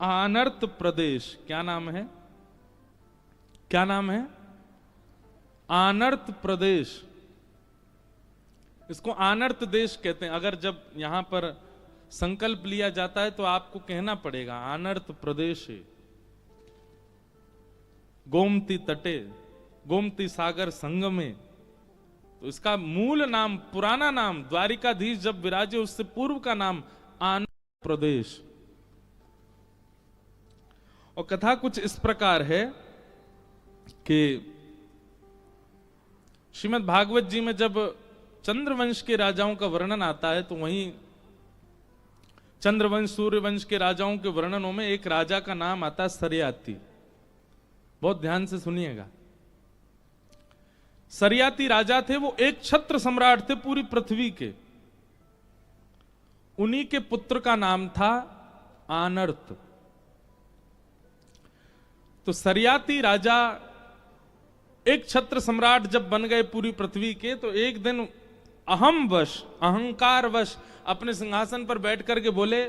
आनर्त प्रदेश, क्या नाम है, क्या नाम है? आनर्त प्रदेश। इसको आनर्त देश कहते हैं। अगर जब यहां पर संकल्प लिया जाता है तो आपको कहना पड़ेगा आनर्त प्रदेश है। गोमती तटे, गोमती सागर संगमे। तो इसका मूल नाम, पुराना नाम, द्वारिकाधीश जब विराजे उससे पूर्व का नाम आनर्त प्रदेश। और कथा कुछ इस प्रकार है कि श्रीमद् भागवत जी में जब चंद्रवंश के राजाओं का वर्णन आता है तो वहीं चंद्रवंश सूर्यवंश के राजाओं के वर्णनों में एक राजा का नाम आता है सरयाती। बहुत ध्यान से सुनिएगा। सरयाती राजा थे, वो एक छत्र सम्राट थे पूरी पृथ्वी के। उन्हीं के पुत्र का नाम था आनर्त। तो सरयाती राजा एक छत्र सम्राट जब बन गए पूरी पृथ्वी के, तो एक दिन अहम वश, अहंकार वश अपने सिंहासन पर बैठ करके बोले,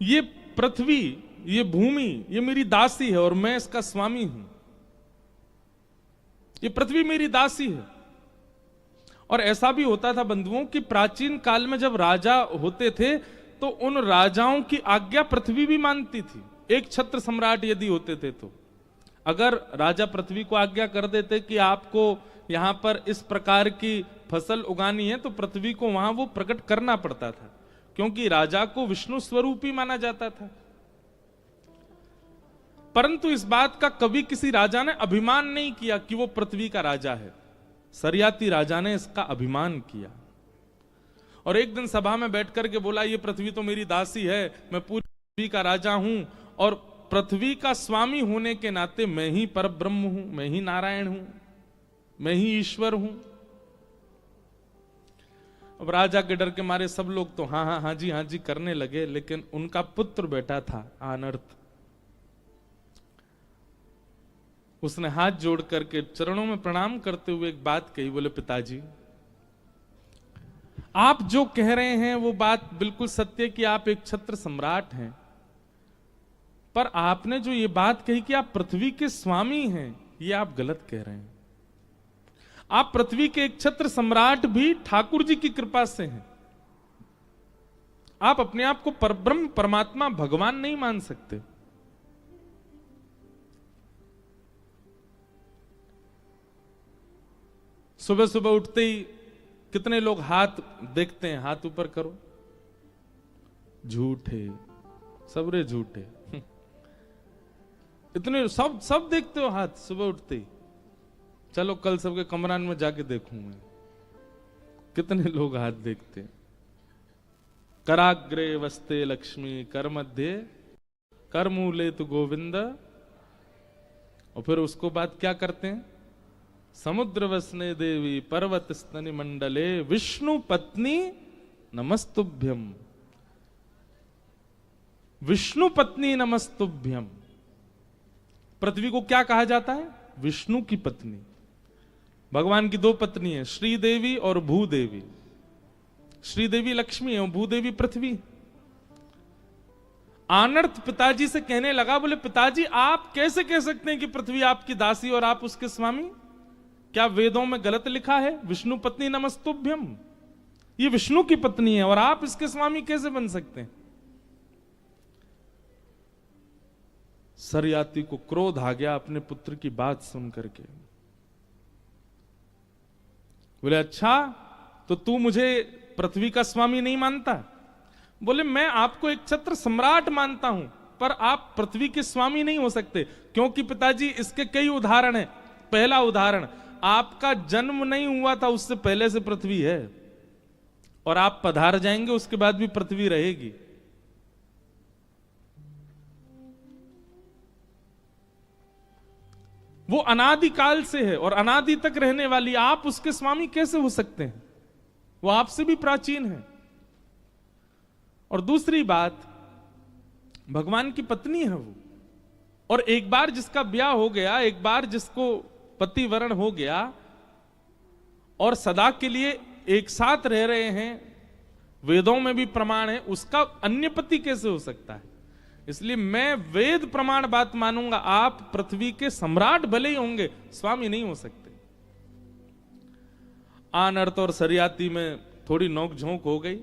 ये पृथ्वी, ये भूमि, ये मेरी दासी है और मैं इसका स्वामी हूं। ये पृथ्वी मेरी दासी है। और ऐसा भी होता था बंधुओं कि प्राचीन काल में जब राजा होते थे तो उन राजाओं की आज्ञा पृथ्वी भी मानती थी। एक छत्र सम्राट यदि होते थे तो अगर राजा पृथ्वी को आज्ञा कर देते कि आपको यहां पर इस प्रकार की फसल उगानी है, तो पृथ्वी को वहां वो प्रकट करना पड़ता था, क्योंकि राजा को विष्णु स्वरूपी माना जाता था। परंतु इस बात का कभी किसी राजा ने अभिमान नहीं किया कि वो पृथ्वी का राजा है। सरयाती राजा ने इसका अभिमान किया और एक दिन सभा में बैठ करके बोला, ये पृथ्वी तो मेरी दासी है, मैं पूरी पृथ्वी का राजा हूं और पृथ्वी का स्वामी होने के नाते मैं ही परब्रह्म हूं, मैं ही नारायण हूं, मैं ही ईश्वर हूं। अब राजा के डर के मारे सब लोग तो हाँ हाँ हाँ जी करने लगे, लेकिन उनका पुत्र बैठा था आनर्त। उसने हाथ जोड़ करके चरणों में प्रणाम करते हुए एक बात कही, बोले पिताजी, आप जो कह रहे हैं वो बात बिल्कुल सत्य कि आप एक छत्र सम्राट हैं, पर आपने जो ये बात कही कि आप पृथ्वी के स्वामी हैं, ये आप गलत कह रहे हैं। आप पृथ्वी के एक छत्र सम्राट भी ठाकुर जी की कृपा से हैं। आप अपने आप को परब्रह्म परमात्मा भगवान नहीं मान सकते। सुबह सुबह उठते ही कितने लोग हाथ देखते हैं, हाथ ऊपर करो, झूठे, सबरे झूठे। इतने सब देखते हो हाथ सुबह उठते ही। चलो कल सबके कमरान में जाके देखूं मैं कितने लोग हाथ देखते हैं। कराग्रे वस्ते लक्ष्मी, कर मध्य कर मूले तु गोविंद। और फिर उसको बाद क्या करते हैं, समुद्र वसने देवी पर्वत स्तनि मंडले विष्णु पत्नी नमस्तुभ्यम, विष्णु पत्नी नमस्तुभ्यम। पृथ्वी को क्या कहा जाता है, विष्णु की पत्नी। भगवान की दो पत्नी है, श्रीदेवी और भूदेवी। श्रीदेवी लक्ष्मी है और भूदेवी पृथ्वी। आनर्त पिताजी से कहने लगा, बोले पिताजी आप कैसे कह सकते हैं कि पृथ्वी आपकी दासी और आप उसके स्वामी? क्या वेदों में गलत लिखा है विष्णु पत्नी नमस्तुभ्यम? ये विष्णु की पत्नी है और आप इसके स्वामी कैसे बन सकते हैं? सरयाती को क्रोध आ गया अपने पुत्र की बात सुन करके। बोले अच्छा, तो तू मुझे पृथ्वी का स्वामी नहीं मानता? बोले मैं आपको एक छत्र सम्राट मानता हूं, पर आप पृथ्वी के स्वामी नहीं हो सकते। क्योंकि पिताजी इसके कई उदाहरण हैं। पहला उदाहरण, आपका जन्म नहीं हुआ था उससे पहले से पृथ्वी है, और आप पधार जाएंगे उसके बाद भी पृथ्वी रहेगी। वो अनादिकाल से है और अनादि तक रहने वाली, आप उसके स्वामी कैसे हो सकते हैं? वो आपसे भी प्राचीन है। और दूसरी बात, भगवान की पत्नी है वो, और एक बार जिसका ब्याह हो गया, एक बार जिसको पतिवरण हो गया और सदा के लिए एक साथ रह रहे हैं, वेदों में भी प्रमाण है, उसका अन्य पति कैसे हो सकता है? इसलिए मैं वेद प्रमाण बात मानूंगा। आप पृथ्वी के सम्राट भले ही होंगे, स्वामी नहीं हो सकते। आनर्त और सरियाती में थोड़ी नोकझोंक हो गई।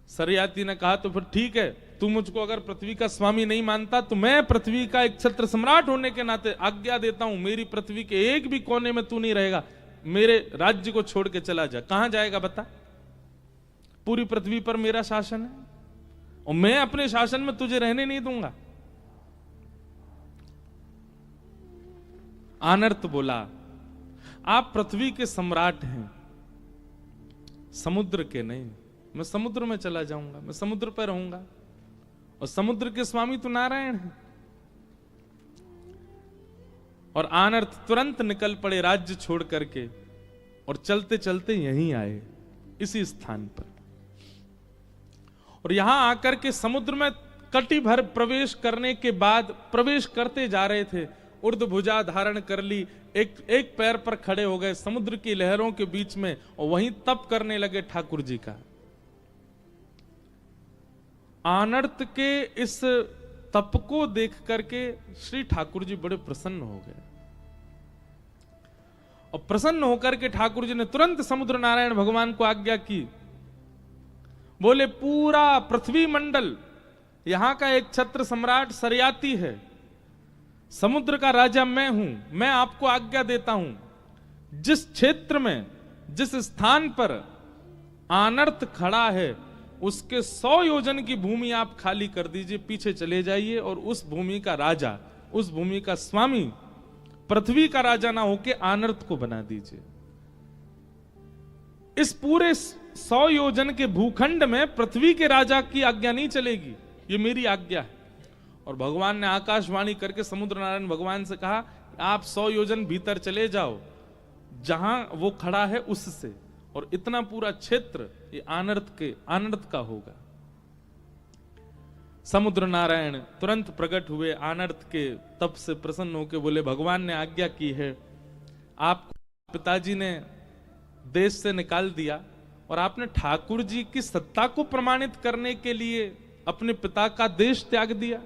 सरियाती ने कहा तो फिर ठीक है, तू मुझको अगर पृथ्वी का स्वामी नहीं मानता तो मैं पृथ्वी का एक छत्र सम्राट होने के नाते आज्ञा देता हूं, मेरी पृथ्वी के एक भी कोने में तू नहीं रहेगा, मेरे राज्य को छोड़ के चला जा। कहां जाएगा बता? पूरी पृथ्वी पर मेरा शासन है और मैं अपने शासन में तुझे रहने नहीं दूंगा। आनर्त बोला, आप पृथ्वी के सम्राट हैं, समुद्र के नहीं। मैं समुद्र में चला जाऊंगा, मैं समुद्र पर रहूंगा, और समुद्र के स्वामी तो नारायण है। और आनर्त तुरंत निकल पड़े राज्य छोड़ करके, और चलते चलते यहीं आए, इसी स्थान पर। और यहां आकर के समुद्र में कटी भर प्रवेश करने के बाद, प्रवेश करते जा रहे थे, उर्ध भुजा धारण कर ली, एक पैर पर खड़े हो गए समुद्र की लहरों के बीच में, और वहीं तप करने लगे ठाकुर जी का। आनर्त के इस तप को देख करके श्री ठाकुर जी बड़े प्रसन्न हो गए, और प्रसन्न होकर के ठाकुर जी ने तुरंत समुद्र नारायण भगवान को आज्ञा की। बोले, पूरा पृथ्वी मंडल, यहां का एक छत्र सम्राट सरियाती है, समुद्र का राजा मैं हूं, मैं आपको आज्ञा देता हूं, जिस क्षेत्र में, जिस स्थान पर आनर्त खड़ा है, उसके 100 योजन की भूमि आप खाली कर दीजिए, पीछे चले जाइए, और उस भूमि का राजा, उस भूमि का स्वामी, पृथ्वी का राजा ना होके आनर्त को बना दीजिए। इस पूरे 100 योजन के भूखंड में पृथ्वी के राजा की आज्ञा नहीं चलेगी, ये मेरी आज्ञा है। और भगवान ने आकाशवाणी करके समुद्र नारायण भगवान से कहा, आप 100 योजन भीतर चले जाओ, जहां वो खड़ा है उससे, और इतना पूरा क्षेत्र ये आनर्त का होगा। समुद्र नारायण तुरंत प्रकट हुए, आनर्त के तप से प्रसन्न होकर बोले, भगवान ने आज्ञा की है, आपको पिताजी ने देश से निकाल दिया, और आपने ठाकुर जी की सत्ता को प्रमाणित करने के लिए अपने पिता का देश त्याग दिया।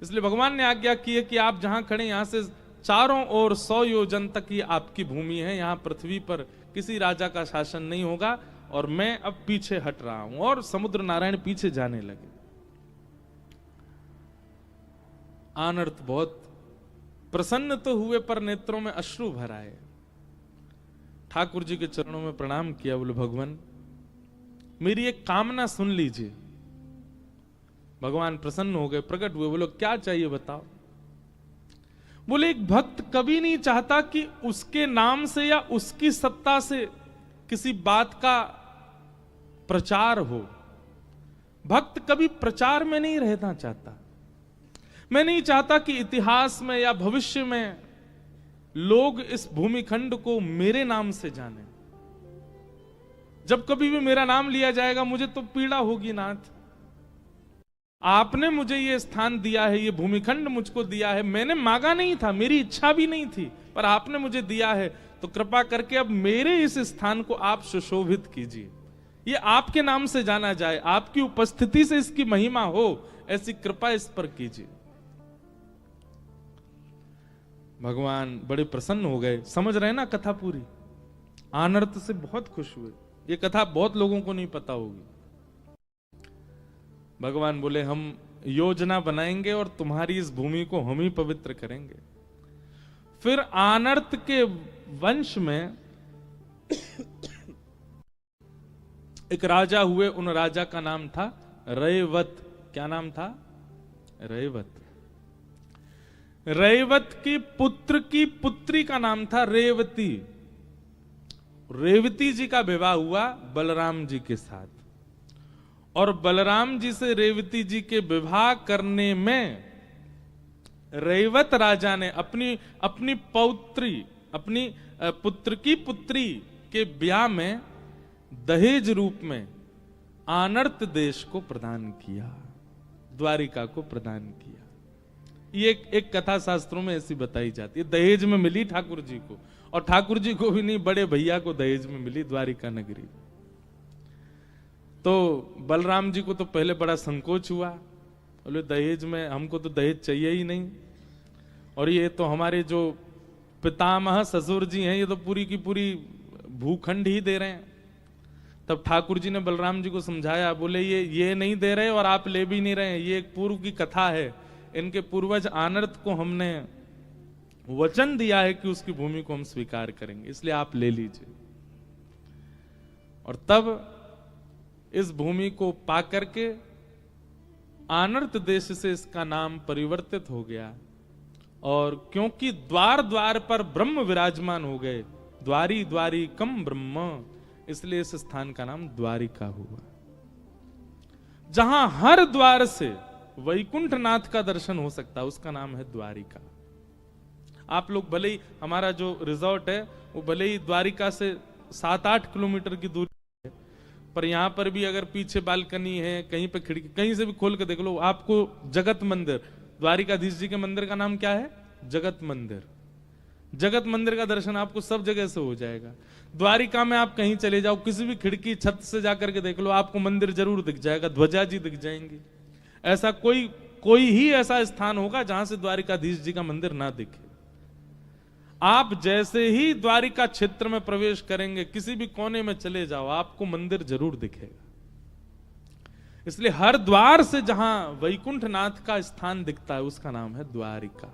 इसलिए भगवान ने आज्ञा की है कि आप जहां खड़े, यहां से चारों ओर 100 योजन तक ये आपकी भूमि है, यहां पृथ्वी पर किसी राजा का शासन नहीं होगा, और मैं अब पीछे हट रहा हूं। और समुद्र नारायण पीछे जाने लगे। आनर्त बहुत प्रसन्न तो हुए, पर नेत्रों में अश्रु भर आए। ठाकुर जी के चरणों में प्रणाम किया, बोले, भगवान मेरी एक कामना सुन लीजिए। भगवान प्रसन्न हो गए, प्रकट हुए, बोलो क्या चाहिए बताओ। बोले, एक भक्त कभी नहीं चाहता कि उसके नाम से या उसकी सत्ता से किसी बात का प्रचार हो। भक्त कभी प्रचार में नहीं रहना चाहता। मैं नहीं चाहता कि इतिहास में या भविष्य में लोग इस भूमिखंड को मेरे नाम से जाने। जब कभी भी मेरा नाम लिया जाएगा, मुझे तो पीड़ा होगी नाथ। आपने मुझे ये स्थान दिया है, ये भूमिखंड मुझको दिया है, मैंने मांगा नहीं था, मेरी इच्छा भी नहीं थी, पर आपने मुझे दिया है, तो कृपा करके अब मेरे इस स्थान को आप सुशोभित कीजिए, ये आपके नाम से जाना जाए, आपकी उपस्थिति से इसकी महिमा हो, ऐसी कृपा इस पर कीजिए। भगवान बड़े प्रसन्न हो गए। समझ रहे ना कथा पूरी? आनर्त से बहुत खुश हुए। ये कथा बहुत लोगों को नहीं पता होगी। भगवान बोले, हम योजना बनाएंगे और तुम्हारी इस भूमि को हम ही पवित्र करेंगे। फिर आनर्त के वंश में एक राजा हुए। उन राजा का नाम था रैवत। क्या नाम था? रैवत। रैवत की पुत्री का नाम था रेवती। रेवती जी का विवाह हुआ बलराम जी के साथ, और बलराम जी से रेवती जी के विवाह करने में रैवत राजा ने अपनी पुत्र की पुत्री के ब्याह में दहेज रूप में आनर्त देश को प्रदान किया, द्वारिका को प्रदान किया। ये एक कथा शास्त्रों में ऐसी बताई जाती है। दहेज में मिली ठाकुर जी को, और ठाकुर जी को भी नहीं, बड़े भैया को दहेज में मिली द्वारिका नगरी। तो बलराम जी को तो पहले बड़ा संकोच हुआ, बोले दहेज में, हमको तो दहेज चाहिए ही नहीं, और ये तो हमारे जो पितामह ससुर जी हैं ये तो पूरी की पूरी भूखंड ही दे रहे हैं। तब ठाकुर जी ने बलराम जी को समझाया, बोले ये नहीं दे रहे और आप ले भी नहीं रहे, ये एक पूर्व की कथा है, इनके पूर्वज आनर्त को हमने वचन दिया है कि उसकी भूमि को हम स्वीकार करेंगे, इसलिए आप ले लीजिए। और तब इस भूमि को पाकर के आनर्त देश से इसका नाम परिवर्तित हो गया, और क्योंकि द्वार द्वार पर ब्रह्म विराजमान हो गए, द्वारी द्वारी कम ब्रह्म, इसलिए इस स्थान का नाम द्वारिका हुआ। जहां हर द्वार से वैकुंठनाथ का दर्शन हो सकता है उसका नाम है द्वारिका। आप लोग भले ही, हमारा जो रिजॉर्ट है वो भले ही द्वारिका से 7-8 किलोमीटर की दूरी है, पर यहां पर भी अगर पीछे बालकनी है, कहीं पे खिड़की, कहीं से भी खोल के देख लो, आपको जगत मंदिर, द्वारिकाधीश जी के मंदिर का नाम क्या है? जगत मंदिर। जगत मंदिर का दर्शन आपको सब जगह से हो जाएगा। द्वारिका में आप कहीं चले जाओ, किसी भी खिड़की छत से जाकर के देख लो, आपको मंदिर जरूर दिख जाएगा, ध्वजा जी दिख जाएंगी। ऐसा कोई ही ऐसा स्थान होगा जहां से द्वारिकाधीश जी का मंदिर ना दिखे। आप जैसे ही द्वारिका क्षेत्र में प्रवेश करेंगे, किसी भी कोने में चले जाओ, आपको मंदिर जरूर दिखेगा। इसलिए हर द्वार से जहां वैकुंठनाथ का स्थान दिखता है उसका नाम है द्वारिका।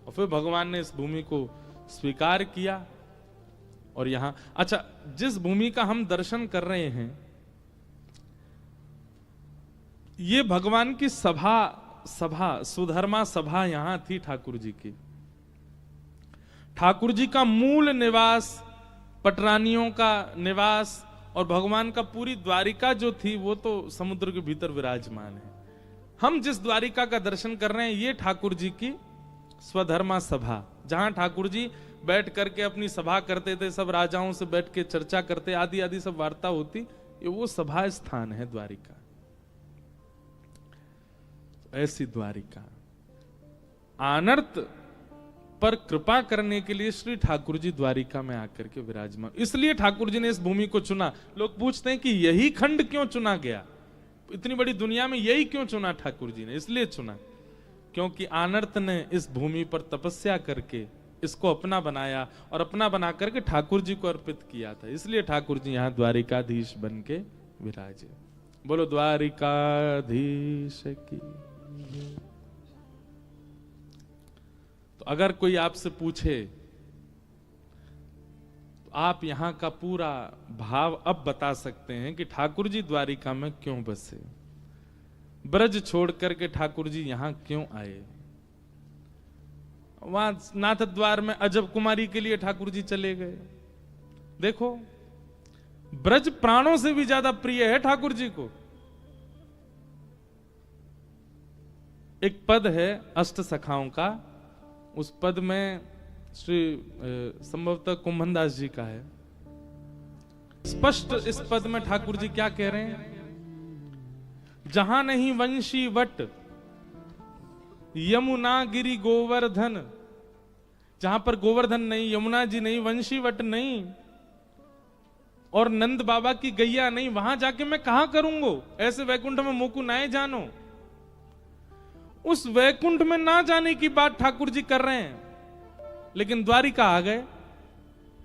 और फिर भगवान ने इस भूमि को स्वीकार किया, और यहां, अच्छा, जिस भूमि का हम दर्शन कर रहे हैं ये भगवान की सभा सुधर्मा सभा यहां थी ठाकुर जी की। ठाकुर जी का मूल निवास, पटरानियों का निवास, और भगवान का पूरी द्वारिका जो थी वो तो समुद्र के भीतर विराजमान है। हम जिस द्वारिका का दर्शन कर रहे हैं ये ठाकुर जी की स्वधर्मा सभा, जहां ठाकुर जी बैठ करके अपनी सभा करते थे, सब राजाओं से बैठ के चर्चा करते, आदि आदि सब वार्ता होती, ये वो सभा स्थान है द्वारिका। ऐसी द्वारिका आनर्त पर कृपा करने के लिए श्री ठाकुर जी द्वारिका में आकर के विराजमान, इसलिए ठाकुर जी ने इस भूमि को चुना। लोग पूछते हैं कि यही खंड क्यों चुना गया, इतनी बड़ी दुनिया में यही क्यों चुना ठाकुर जी ने? इसलिए चुना क्योंकि आनर्त ने इस भूमि पर तपस्या करके इसको अपना बनाया, और अपना बना करके ठाकुर जी को अर्पित किया था, इसलिए ठाकुर जी यहां द्वारिकाधीश बन के विराजे। बोलो द्वारिकाधीश की। तो अगर कोई आपसे पूछे तो आप यहां का पूरा भाव अब बता सकते हैं कि ठाकुर जी द्वारिका में क्यों बसे, ब्रज छोड़ करके ठाकुर जी यहां क्यों आए। वहां नाथ द्वार में अजब कुमारी के लिए ठाकुर जी चले गए। देखो, ब्रज प्राणों से भी ज्यादा प्रिय है ठाकुर जी को। एक पद है अष्ट सखाओं का, उस पद में श्री संभवतः कुंभनदास जी का है। स्पष्ट इस पद में ठाकुर जी क्या कह रहे हैं? जहां नहीं वंशी वट यमुना गिरी गोवर्धन, जहां पर गोवर्धन नहीं, यमुना जी नहीं, वंशी वट नहीं, और नंद बाबा की गैया नहीं, वहां जाके मैं कहां करूंगो? ऐसे वैकुंठ में मोकू नाए जानो। उस वैकुंठ में ना जाने की बात ठाकुर जी कर रहे हैं, लेकिन द्वारिका आ गए।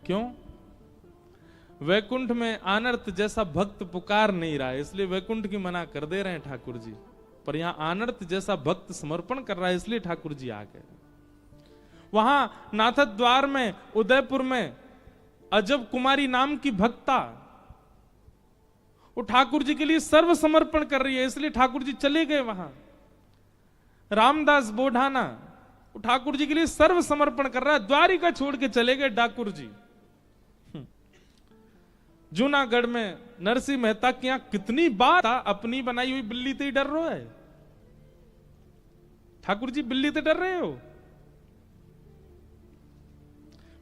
क्यों? वैकुंठ में आनर्त जैसा भक्त पुकार नहीं रहा है, इसलिए वैकुंठ की मना कर दे रहे हैं ठाकुर जी। पर यहां आनर्त जैसा भक्त समर्पण कर रहा है, इसलिए ठाकुर जी आ गए। वहां नाथ द्वार में, उदयपुर में अजब कुमारी नाम की भक्ता, वो ठाकुर जी के लिए सर्व समर्पण कर रही है, इसलिए ठाकुर जी चले गए वहां। रामदास बोढ़ाना, वो ठाकुर जी के लिए सर्व समर्पण कर रहा है, द्वारिका छोड़ के चले गए ठाकुर जी। जूनागढ़ में नरसिंह मेहता की यहां कितनी बात, अपनी बनाई हुई बिल्ली से ही डर रहे है ठाकुर जी, बिल्ली से डर रहे हो?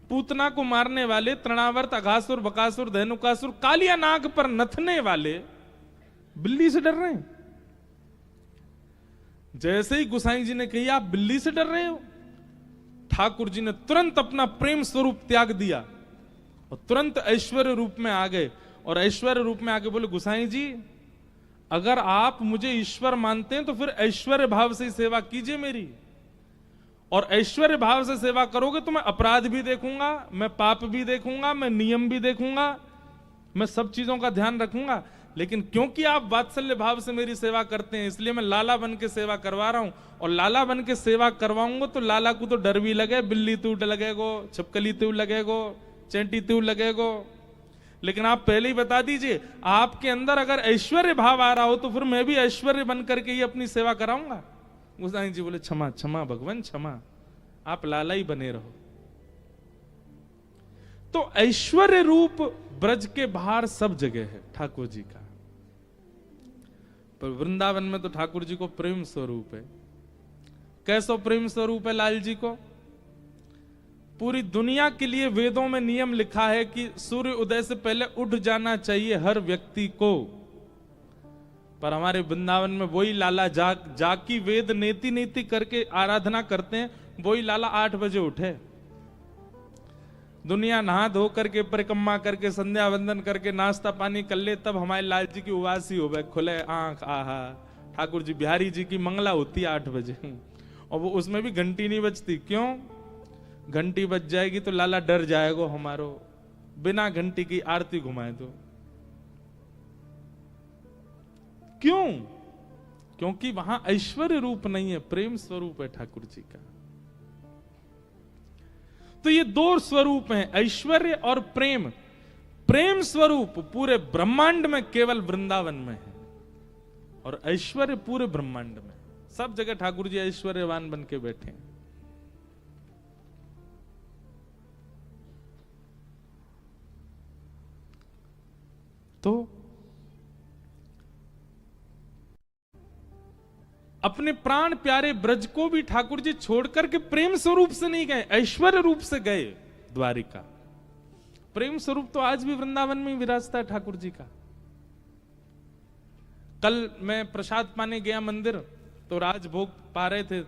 पूतना को मारने वाले तृणावर्त, अघासुर, बकासुर, धेनुकासुर, कालिया नाग पर नथने वाले बिल्ली से डर रहे हैं। जैसे ही गोसाई जी ने कही आप बिल्ली से डर रहे हो, ठाकुर जी ने तुरंत अपना प्रेम स्वरूप त्याग दिया और तुरंत ऐश्वर्य रूप में आ गए और ऐश्वर्य रूप में आके बोले गोसाई जी अगर आप मुझे ईश्वर मानते हैं तो फिर ऐश्वर्य भाव से ही सेवा कीजिए मेरी, और ऐश्वर्य भाव से सेवा करोगे तो मैं अपराध भी देखूंगा, मैं पाप भी देखूंगा, मैं नियम भी देखूंगा, मैं सब चीजों का ध्यान रखूंगा। लेकिन क्योंकि आप वात्सल्य भाव से मेरी सेवा करते हैं इसलिए मैं लाला बन के सेवा करवा रहा हूं, और लाला बन के सेवा करवाऊंगा तो लाला को तो डर भी लगे, बिल्ली तू लगेगो, छिपकली तू लगेगो, चेंटी तू लगेगो। लेकिन आप पहले ही बता दीजिए आपके अंदर अगर ऐश्वर्य भाव आ रहा हो तो फिर मैं भी ऐश्वर्य बन करके ही अपनी सेवा कराऊंगा। गोसाई जी बोले क्षमा क्षमा भगवान क्षमा, आप लाला ही बने रहो। तो ऐश्वर्य रूप ब्रज के बाहर सब जगह है ठाकुर जी का, पर वृंदावन में तो ठाकुर जी को प्रेम स्वरूप है। कैसो प्रेम स्वरूप है लाल जी को? पूरी दुनिया के लिए वेदों में नियम लिखा है कि सूर्य उदय से पहले उठ जाना चाहिए हर व्यक्ति को, पर हमारे वृंदावन में वही लाला जाकी वेद नेति नेति करके आराधना करते हैं, वही लाला 8 बजे उठे, दुनिया नहा धो करके परिक्रमा करके संध्या वंदन करके नाश्ता पानी कर ले, तब हमारे लाल जी की उवासी हो गए, खुले आंख, आहा। ठाकुर जी बिहारी जी की मंगला होती है 8 बजे, और वो उसमें भी घंटी नहीं बजती। क्यों? घंटी बज जाएगी तो लाला डर जाएगा हमारो, बिना घंटी की आरती घुमाए तो। क्यों? क्योंकि वहां ऐश्वर्य रूप नहीं है, प्रेम स्वरूप है ठाकुर जी का। तो ये 2 स्वरूप हैं, ऐश्वर्य और प्रेम। प्रेम स्वरूप पूरे ब्रह्मांड में केवल वृंदावन में है, और ऐश्वर्य पूरे ब्रह्मांड में। सब जगह ठाकुर जी ऐश्वर्यवान बन के बैठे हैं। तो अपने प्राण प्यारे ब्रज को भी ठाकुर जी छोड़कर के प्रेम स्वरूप से नहीं गए, ऐश्वर्य रूप से गए द्वारिका। प्रेम स्वरूप तो आज भी वृंदावन में विराजता है ठाकुर जी का। कल मैं प्रसाद पाने गया मंदिर, तो राजभोग पा रहे थे,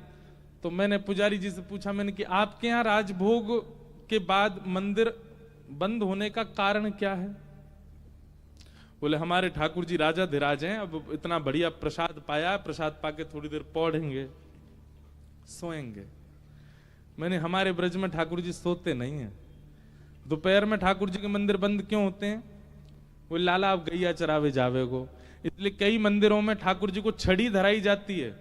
तो मैंने पुजारी जी से पूछा, मैंने कि आपके यहां राजभोग के बाद मंदिर बंद होने का कारण क्या है? बोले हमारे ठाकुर जी राजा धीराज हैं, अब इतना बढ़िया प्रसाद पाया, प्रसाद पाके थोड़ी देर पढ़ेंगे सोएंगे। मैंने हमारे ब्रज में ठाकुर जी सोते नहीं हैं। दोपहर में ठाकुर जी के मंदिर बंद क्यों होते हैं? वो लाला अब गैया चरावे जावेगो, इसलिए कई मंदिरों में ठाकुर जी को छड़ी धराई जाती है,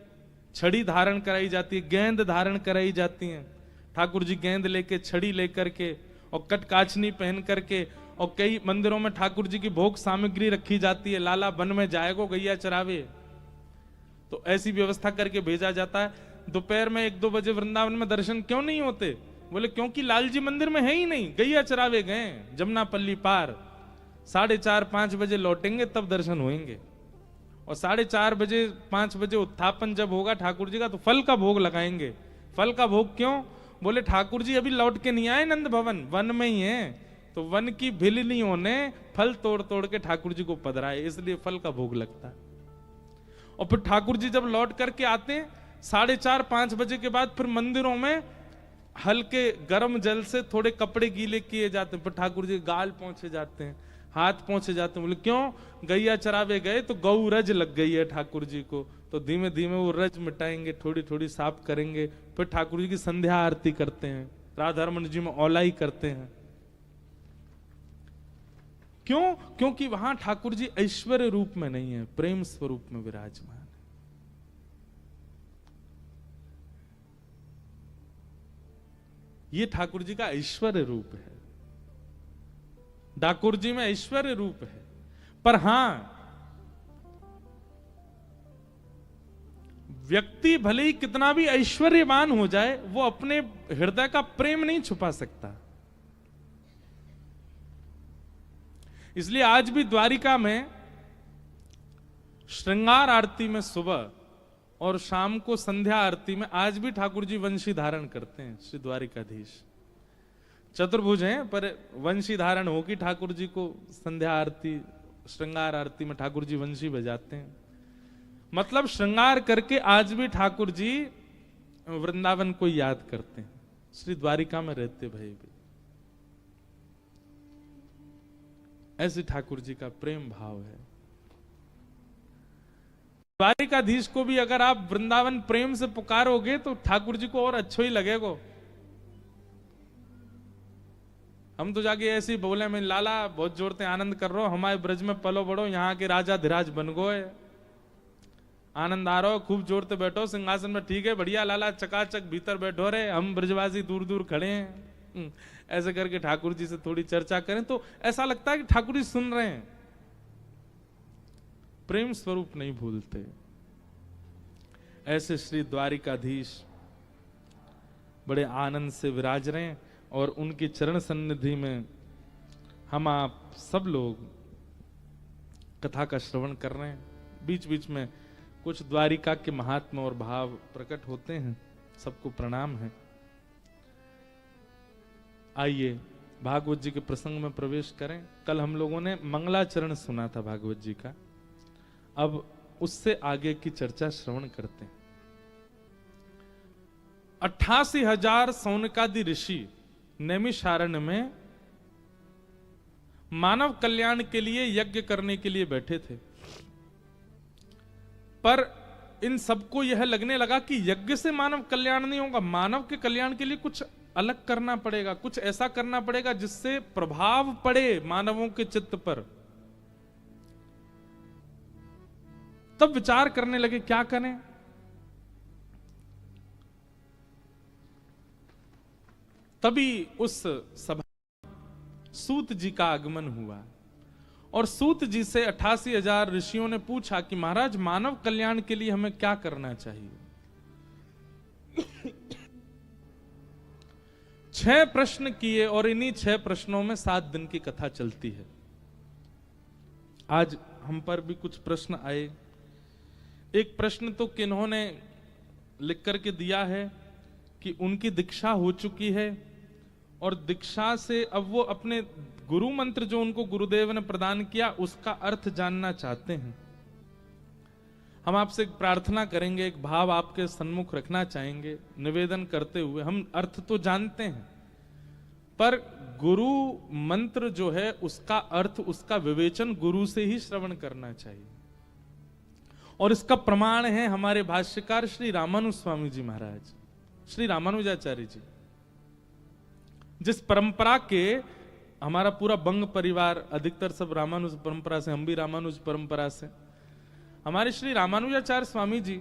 छड़ी धारण कराई जाती है, गेंद धारण कराई जाती है। ठाकुर जी गेंद लेके, छड़ी लेकर के और कटकाचनी पहन करके, और कई मंदिरों में ठाकुर जी की भोग सामग्री रखी जाती है, लाला वन में जाएगो गैया चरावे, तो ऐसी व्यवस्था करके भेजा जाता है। दोपहर में 1-2 बजे वृंदावन में दर्शन क्यों नहीं होते? बोले क्योंकि लाल जी मंदिर में है ही नहीं, गैया चरावे गए जमुनापल्ली पार। 4:30-5 बजे लौटेंगे तब दर्शन होंगे, और 4:30-5 बजे उत्थापन जब होगा ठाकुर जी का, तो फल का भोग लगाएंगे। फल का भोग क्यों? बोले ठाकुर जी अभी लौट के नहीं आए नंद भवन, वन में ही है, तो वन की भिलनियों ने फल तोड़ तोड़ के ठाकुर जी को पधराए, इसलिए फल का भोग लगता है। और फिर ठाकुर जी जब लौट करके आते हैं 4:30-5 बजे के बाद, फिर मंदिरों में हल्के गर्म जल से थोड़े कपड़े गीले किए जाते हैं, फिर ठाकुर जी गाल पहुंचे जाते हैं, हाथ पहुंचे जाते हैं। बोले क्यों? गैया चरावे गए तो गौ रज लग गई है ठाकुर जी को, तो धीमे धीमे वो रज मिटाएंगे, थोड़ी थोड़ी साफ करेंगे, फिर ठाकुर जी की संध्या आरती करते हैं, राधा रमन जी में औलाई करते हैं। क्यों? क्योंकि वहां ठाकुर जी ऐश्वर्य रूप में नहीं है, प्रेम स्वरूप में विराजमान है। ये ठाकुर जी का ऐश्वर्य रूप है। ठाकुर जी में ऐश्वर्य रूप है, पर हां व्यक्ति भले ही कितना भी ऐश्वर्यवान हो जाए, वो अपने हृदय का प्रेम नहीं छुपा सकता। इसलिए आज भी द्वारिका में श्रृंगार आरती में सुबह और शाम को संध्या आरती में आज भी ठाकुर जी वंशी धारण करते हैं। श्री द्वारिकाधीश चतुर्भुज हैं, पर वंशी धारण होगी ठाकुर जी को। संध्या आरती, श्रृंगार आरती में ठाकुर जी वंशी बजाते हैं, मतलब श्रृंगार करके आज भी ठाकुर जी वृंदावन को याद करते हैं, श्री द्वारिका में रहते भाई भी। ऐसी ठाकुर जी का प्रेम भाव है। द्वारिकाधीश को भी अगर आप वृंदावन प्रेम से पुकारोगे तो ठाकुर जी को और अच्छा ही लगेगा। हम तो जाके ऐसे ही बोले, मैं लाला बहुत जोर से आनंद कर रहा हूं, हमारे ब्रज में पलो बड़ो, यहाँ के राजा धीराज बन गए, आनंद आ रहा हो, खूब जोर से बैठो सिंहासन में, ठीक है बढ़िया लाला, चकाचक भीतर बैठो रे, हम ब्रजवासी दूर दूर खड़े हैं। ऐसे करके ठाकुर जी से थोड़ी चर्चा करें तो ऐसा लगता है कि ठाकुर जी सुन रहे हैं। प्रेम स्वरूप नहीं भूलते। ऐसे श्री द्वारिकाधीश बड़े आनंद से विराज रहे हैं और उनकी चरण सन्निधि में हम आप सब लोग कथा का श्रवण कर रहे हैं। बीच बीच में कुछ द्वारिका के महात्मा और भाव प्रकट होते हैं, सबको प्रणाम है। आइए भागवत जी के प्रसंग में प्रवेश करें। कल हम लोगों ने मंगलाचरण सुना था भागवत जी का, अब उससे आगे की चर्चा श्रवण करते हैं। 88,000 सौनकादि ऋषि नैमिषारण्य में मानव कल्याण के लिए यज्ञ करने के लिए बैठे थे, पर इन सबको यह लगने लगा कि यज्ञ से मानव कल्याण नहीं होगा, मानव के कल्याण के लिए कुछ अलग करना पड़ेगा, कुछ ऐसा करना पड़ेगा जिससे प्रभाव पड़े मानवों के चित्त पर। तब विचार करने लगे क्या करें। तभी उस सभा सूत जी का आगमन हुआ और सूत जी से 88,000 ऋषियों ने पूछा कि महाराज मानव कल्याण के लिए हमें क्या करना चाहिए। 6 प्रश्न किए और इन्हीं 6 प्रश्नों में 7 दिन की कथा चलती है। आज हम पर भी कुछ प्रश्न आए। एक प्रश्न तो किन्होंने लिख करके दिया है कि उनकी दीक्षा हो चुकी है और दीक्षा से अब वो अपने गुरु मंत्र जो उनको गुरुदेव ने प्रदान किया उसका अर्थ जानना चाहते हैं। हम आपसे एक प्रार्थना करेंगे, एक भाव आपके सन्मुख रखना चाहेंगे निवेदन करते हुए। हम अर्थ तो जानते हैं पर गुरु मंत्र जो है उसका अर्थ, उसका विवेचन गुरु से ही श्रवण करना चाहिए। और इसका प्रमाण है हमारे भाष्यकार श्री रामानुज स्वामी जी महाराज, श्री रामानुजाचार्य जी, जिस परंपरा के हमारा पूरा बंग परिवार अधिकतर सब रामानुज परंपरा से, हम भी रामानुज परंपरा से, हमारे श्री रामानुजाचार्य स्वामी जी,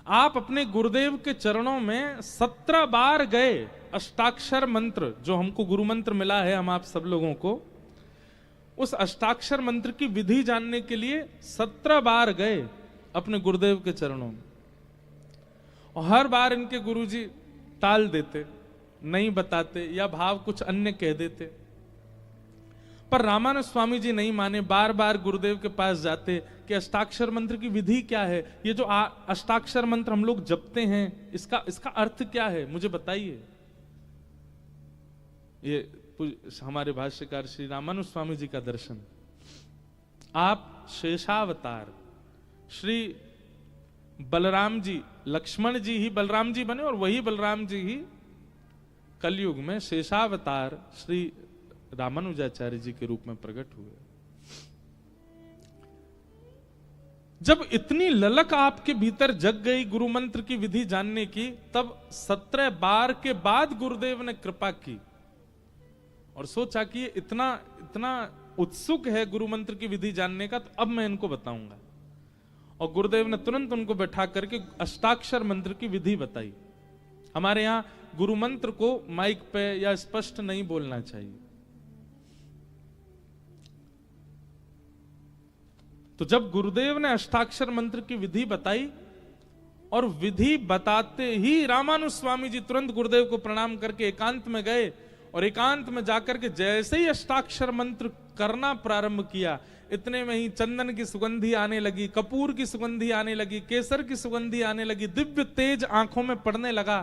आप अपने गुरुदेव के चरणों में 17 बार गए। अष्टाक्षर मंत्र जो हमको गुरु मंत्र मिला है हम आप सब लोगों को, उस अष्टाक्षर मंत्र की विधि जानने के लिए 17 बार गए अपने गुरुदेव के चरणों में। और हर बार इनके गुरुजी टाल देते, नहीं बताते या भाव कुछ अन्य कह देते, पर रामानुज स्वामी जी नहीं माने, बार बार गुरुदेव के पास जाते कि अष्टाक्षर मंत्र की विधि क्या है, ये जो अष्टाक्षर मंत्र हम लोग जपते हैं इसका अर्थ क्या है, मुझे बताइए। ये हमारे भाष्यकार श्री रामानुज स्वामी जी का दर्शन। आप शेषावतार श्री बलराम जी, लक्ष्मण जी ही बलराम जी बने और वही बलराम जी ही कलयुग में शेषावतार श्री रामानुजाचार्य जी के रूप में प्रकट हुए। जब इतनी ललक आपके भीतर जग गई गुरु मंत्र की विधि जानने की, तब 17 बार के बाद गुरुदेव ने कृपा की और सोचा कि इतना इतना उत्सुक है गुरु मंत्र की विधि जानने का, तो अब मैं इनको बताऊंगा। और गुरुदेव ने तुरंत उनको बैठा करके अष्टाक्षर मंत्र की विधि बताई। हमारे यहां गुरु मंत्र को माइक पे या स्पष्ट नहीं बोलना चाहिए। तो जब गुरुदेव ने अष्टाक्षर मंत्र की विधि बताई और विधि बताते ही रामानुज स्वामी जी तुरंत गुरुदेव को प्रणाम करके एकांत में गए और एकांत में जाकर के जैसे ही अष्टाक्षर मंत्र करना प्रारंभ किया, इतने में ही चंदन की सुगंधी आने लगी, कपूर की सुगंधी आने लगी, केसर की सुगंधी आने लगी, दिव्य तेज आंखों में पड़ने लगा।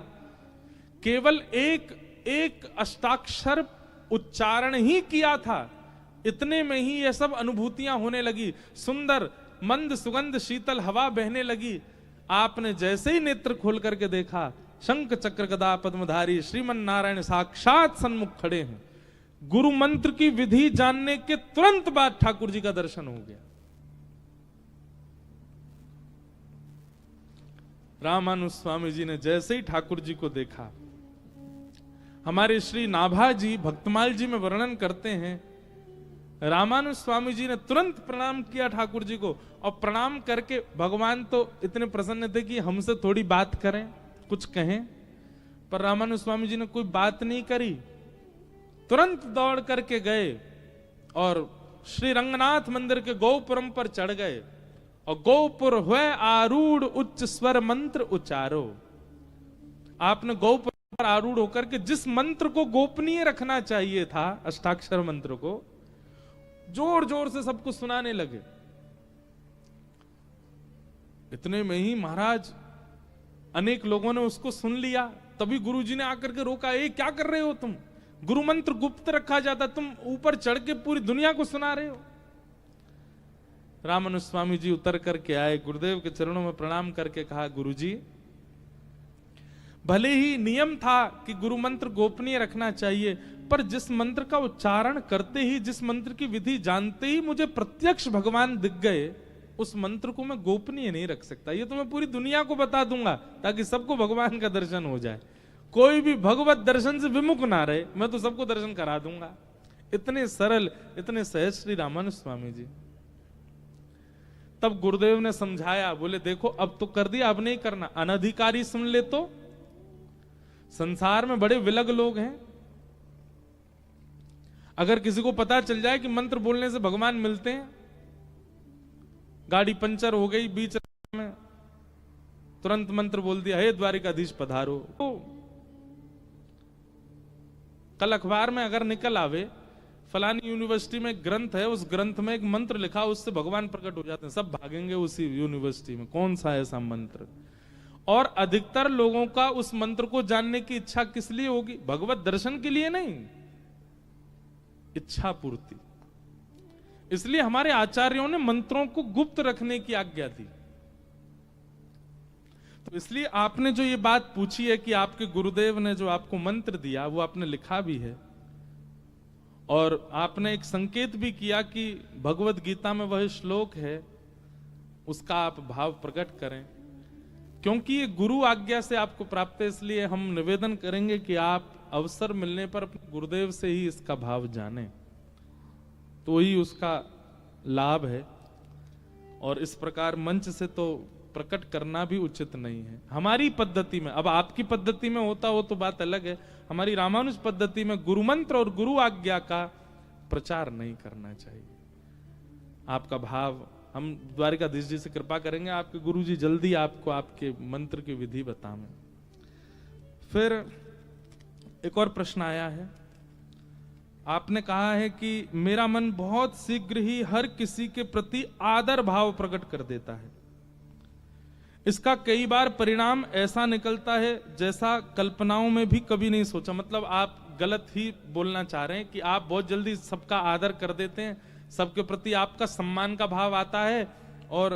केवल एक अष्टाक्षर उच्चारण ही किया था, इतने में ही ये सब अनुभूतियां होने लगी। सुंदर मंद सुगंध शीतल हवा बहने लगी। आपने जैसे ही नेत्र खोल करके देखा, शंख चक्र गदा पद्मधारी श्रीमन नारायण साक्षात सन्मुख खड़े हैं। गुरु मंत्र की विधि जानने के तुरंत बाद ठाकुर जी का दर्शन हो गया। रामानुज स्वामी जी ने जैसे ही ठाकुर जी को देखा, हमारे श्री नाभा जी भक्तमाल जी में वर्णन करते हैं, रामानुज स्वामी जी ने तुरंत प्रणाम किया ठाकुर जी को, और प्रणाम करके भगवान तो इतने प्रसन्न थे कि हमसे थोड़ी बात करें, कुछ कहें, पर रामानुज स्वामी जी ने कोई बात नहीं करी। तुरंत दौड़ करके गए और श्री रंगनाथ मंदिर के गोपुरम पर चढ़ गए, और गोपुर हुए आरूढ़ उच्च स्वर मंत्र उचारो। आपने गोपुर पर आरूढ़ होकर के जिस मंत्र को गोपनीय रखना चाहिए था, अष्टाक्षर मंत्र को, जोर जोर से सबको सुनाने लगे। इतने में ही महाराज अनेक लोगों ने उसको सुन लिया। तभी गुरुजी ने आकर के रोका, ए क्या कर रहे हो तुम, गुरु मंत्र गुप्त रखा जाता, तुम ऊपर चढ़ के पूरी दुनिया को सुना रहे हो। रामानुज स्वामी जी उतर करके आए, गुरुदेव के चरणों में प्रणाम करके कहा, गुरुजी भले ही नियम था कि गुरु मंत्र गोपनीय रखना चाहिए, पर जिस मंत्र का उच्चारण करते ही, जिस मंत्र की विधि जानते ही मुझे प्रत्यक्ष भगवान दिख गए, उस मंत्र को मैं गोपनीय नहीं रख सकता। ये तो मैं पूरी दुनिया को बता दूंगा ताकि सबको भगवान का दर्शन हो जाए, कोई भी भगवत दर्शन से विमुख ना रहे, मैं तो सबको दर्शन करा दूंगा। इतने सरल, इतने सहज श्री रामानुज स्वामी जी। तब गुरुदेव ने समझाया, बोले देखो अब तो कर दिया, अब नहीं करना। अनधिकारी सुन ले तो, संसार में बड़े विलग लोग हैं, अगर किसी को पता चल जाए कि मंत्र बोलने से भगवान मिलते हैं, गाड़ी पंचर हो गई बीच में, तुरंत मंत्र बोल दिया, हे द्वारिकाधीश पधारो। तो कल अखबार में अगर निकल आवे, फलानी यूनिवर्सिटी में एक ग्रंथ है, उस ग्रंथ में एक मंत्र लिखा, उससे भगवान प्रकट हो जाते हैं, सब भागेंगे उसी यूनिवर्सिटी में, कौन सा है ऐसा मंत्र। और अधिकतर लोगों का उस मंत्र को जानने की इच्छा किस लिए होगी? भगवत दर्शन के लिए नहीं, इच्छा पूर्ति। इसलिए हमारे आचार्यों ने मंत्रों को गुप्त रखने की आज्ञा दी। तो इसलिए आपने जो ये बात पूछी है कि आपके गुरुदेव ने जो आपको मंत्र दिया वो आपने लिखा भी है, और आपने एक संकेत भी किया कि भगवत गीता में वह श्लोक है, उसका आप भाव प्रकट करें, क्योंकि ये गुरु आज्ञा से आपको प्राप्त है। इसलिए हम निवेदन करेंगे कि आप अवसर मिलने पर अपने गुरुदेव से ही इसका भाव जानें, तो ही उसका लाभ है। और इस प्रकार मंच से तो प्रकट करना भी उचित नहीं है हमारी पद्धति में। अब आपकी पद्धति में होता हो तो बात अलग है, हमारी रामानुज पद्धति में गुरु मंत्र और गुरु आज्ञा का प्रचार नहीं करना चाहिए। आपका भाव हम द्वारिकाधीश जी से कृपा करेंगे, आपके गुरु जी जल्दी आपको आपके मंत्र की विधि बताएं। फिर एक और प्रश्न आया है, आपने कहा है कि मेरा मन बहुत शीघ्र ही हर किसी के प्रति आदर भाव प्रकट कर देता है, इसका कई बार परिणाम ऐसा निकलता है जैसा कल्पनाओं में भी कभी नहीं सोचा। मतलब आप गलत ही बोलना चाह रहे हैं कि आप बहुत जल्दी सबका आदर कर देते हैं, सबके प्रति आपका सम्मान का भाव आता है, और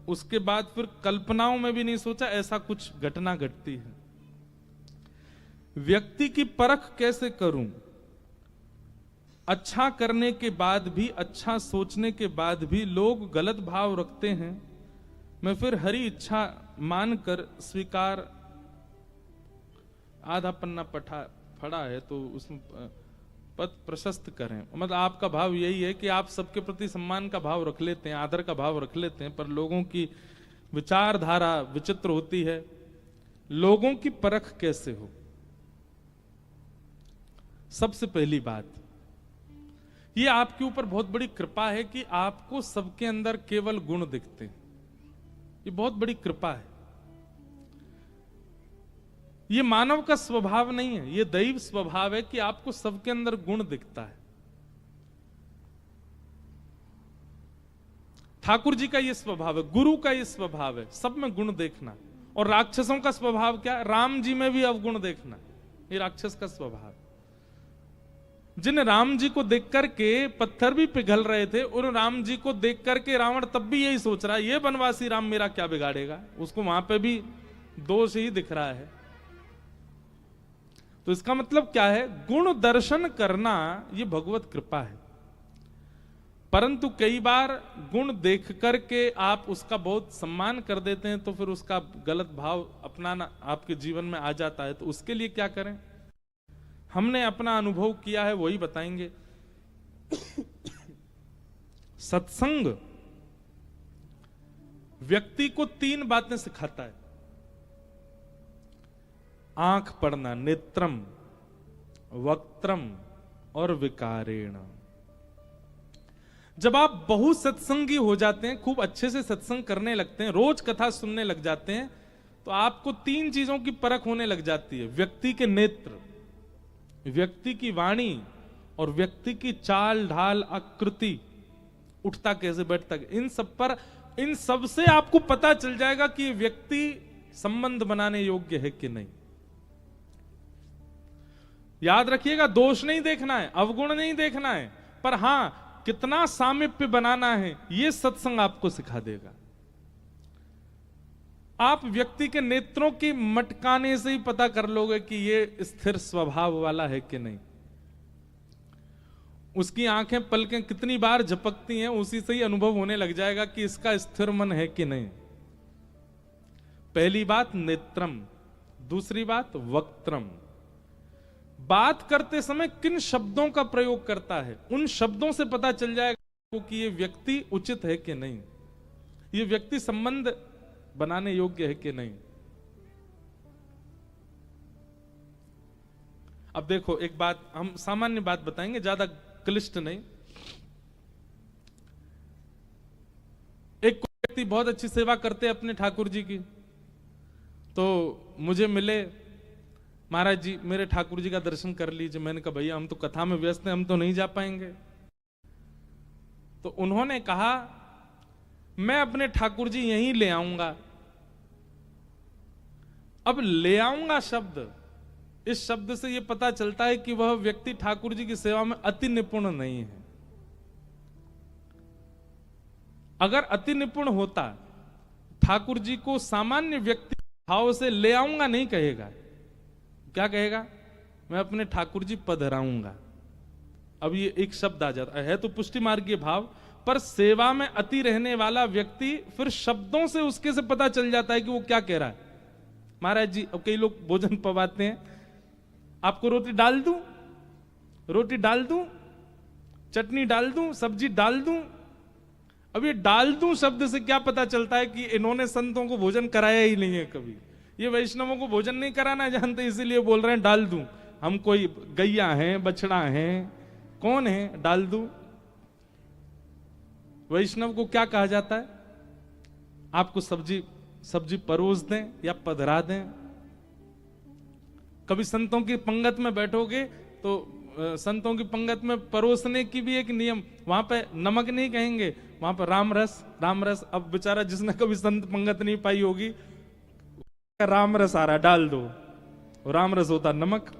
उसके बाद फिर कल्पनाओं में भी नहीं सोचा, ऐसा कुछ घटना घटती है। व्यक्ति की परख कैसे करूं? अच्छा करने के बाद भी, अच्छा सोचने के बाद भी लोग गलत भाव रखते हैं, मैं फिर हरी इच्छा मानकर स्वीकार। आधा पन्ना पढ़ा है तो उसमें पद प्रशस्त करें। मतलब आपका भाव यही है कि आप सबके प्रति सम्मान का भाव रख लेते हैं, आदर का भाव रख लेते हैं, पर लोगों की विचारधारा विचित्र होती है। लोगों की परख कैसे हो? सबसे पहली बात, ये आपके ऊपर बहुत बड़ी कृपा है कि आपको सबके अंदर केवल गुण दिखते हैं। ये बहुत बड़ी कृपा है। ये मानव का स्वभाव नहीं है, ये दैव स्वभाव है कि आपको सबके अंदर गुण दिखता है। ठाकुर जी का ये स्वभाव है, गुरु का ये स्वभाव है, सब में गुण देखना। और राक्षसों का स्वभाव क्या? राम जी में भी अवगुण देखना, ये राक्षस का स्वभाव। जिन राम जी को देख करके पत्थर भी पिघल रहे थे, उन राम जी को देख करके रावण तब भी यही सोच रहा है, ये बनवासी राम मेरा क्या बिगाड़ेगा। उसको वहां पे भी दोष ही दिख रहा है। तो इसका मतलब क्या है? गुण दर्शन करना ये भगवत कृपा है। परंतु कई बार गुण देख करके आप उसका बहुत सम्मान कर देते हैं, तो फिर उसका गलत भाव अपनाना आपके जीवन में आ जाता है। तो उसके लिए क्या करें? हमने अपना अनुभव किया है, वही बताएंगे। सत्संग व्यक्ति को 3 बातें सिखाता है। आंख पढ़ना, नेत्रम, वक्त्रम और विकारेण। जब आप बहुत सत्संगी हो जाते हैं, खूब अच्छे से सत्संग करने लगते हैं, रोज कथा सुनने लग जाते हैं, तो आपको 3 चीजों की परख होने लग जाती है। व्यक्ति के नेत्र, व्यक्ति की वाणी और व्यक्ति की चाल ढाल, आकृति, उठता कैसे, बैठता, इन सब से आपको पता चल जाएगा कि ये व्यक्ति संबंध बनाने योग्य है कि नहीं। याद रखिएगा, दोष नहीं देखना है, अवगुण नहीं देखना है, पर हां कितना सामीप्य बनाना है, यह सत्संग आपको सिखा देगा। आप व्यक्ति के नेत्रों की मटकाने से ही पता कर लोगे कि यह स्थिर स्वभाव वाला है कि नहीं। उसकी आंखें पलकें कितनी बार झपकती हैं, उसी से ही अनुभव होने लग जाएगा कि इसका स्थिर मन है कि नहीं। पहली बात नेत्रम, दूसरी बात वक्त्रम। बात करते समय किन शब्दों का प्रयोग करता है, उन शब्दों से पता चल जाएगा कि ये व्यक्ति उचित है कि नहीं, ये व्यक्ति संबंध बनाने योग्य है कि नहीं। अब देखो, एक बात हम सामान्य बात बताएंगे, ज्यादा क्लिष्ट नहीं। एक व्यक्ति बहुत अच्छी सेवा करते हैं अपने ठाकुर जी की, तो मुझे मिले, महाराज जी मेरे ठाकुर जी का दर्शन कर लीजिए। मैंने कहा भैया हम तो कथा में व्यस्त हैं, हम तो नहीं जा पाएंगे। तो उन्होंने कहा मैं अपने ठाकुर जी यहीं ले आऊंगा। अब ले आऊंगा शब्द, इस शब्द से यह पता चलता है कि वह व्यक्ति ठाकुर जी की सेवा में अति निपुण नहीं है। अगर अति निपुण होता, ठाकुर जी को सामान्य व्यक्ति भाव से ले आऊंगा नहीं कहेगा, क्या कहेगा? मैं अपने ठाकुर जी पधराऊंगा। अब ये एक शब्द आ जाता है तो पुष्टि मार्गीय भाव, पर सेवा में अति रहने वाला व्यक्ति फिर शब्दों से उसके से पता चल जाता है कि वो क्या कह रहा है। महाराज जी, अब कई लोग भोजन पवाते हैं, आपको रोटी डाल दूं, रोटी डाल दूं, चटनी डाल दूं, सब्जी डाल दूं। अब ये डाल दूं शब्द से क्या पता चलता है कि इन्होंने संतों को भोजन कराया ही नहीं है कभी। ये वैष्णवों को भोजन नहीं कराना जानते, इसीलिए बोल रहे हैं डाल दूं। हम कोई गैया हैं, बछड़ा हैं, कौन है डाल दूं? वैष्णव को क्या कहा जाता है? आपको सब्जी परोस दें या पधरा दें। कभी संतों की पंगत में बैठोगे तो संतों की पंगत में परोसने की भी एक नियम, वहां पे नमक नहीं कहेंगे, वहां पे राम रस। अब बेचारा जिसने कभी संत पंगत नहीं पाई होगी, राम रस आ रहा, डाल दो। राम रस होता नमक।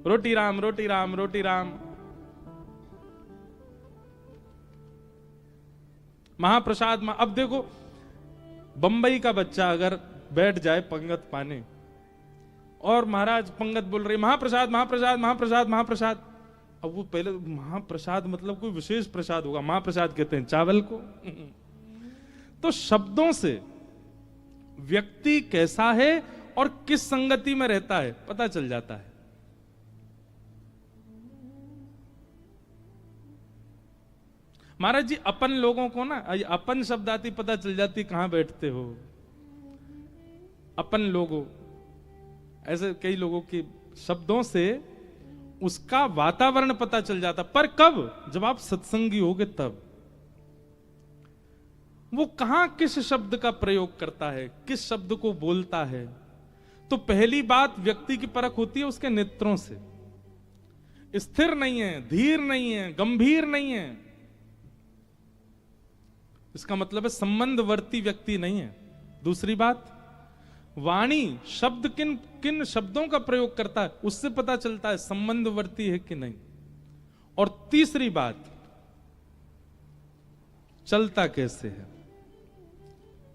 रोटी राम, रोटी राम, रोटी राम। महाप्रसाद। अब देखो, बंबई का बच्चा अगर बैठ जाए पंगत पाने और महाराज पंगत बोल रही महाप्रसाद महाप्रसाद महाप्रसाद महाप्रसाद, अब वो पहले महाप्रसाद मतलब कोई विशेष प्रसाद होगा, महाप्रसाद कहते हैं चावल को। तो शब्दों से व्यक्ति कैसा है और किस संगति में रहता है पता चल जाता है। महाराज जी अपन लोगों को ना अपन शब्द आती पता चल जाती कहां बैठते हो। अपन लोगों, ऐसे कई लोगों के शब्दों से उसका वातावरण पता चल जाता, पर कब? जब आप सत्संगी होगे तब। वो कहां किस शब्द का प्रयोग करता है, किस शब्द को बोलता है। तो पहली बात व्यक्ति की परख होती है उसके नेत्रों से। स्थिर नहीं है, धीर नहीं है, गंभीर नहीं है, इसका मतलब है संबंधवर्ती व्यक्ति नहीं है। दूसरी बात, वाणी, शब्द किन किन शब्दों का प्रयोग करता है उससे पता चलता है संबंधवर्ती है कि नहीं। और तीसरी बात, चलता कैसे है,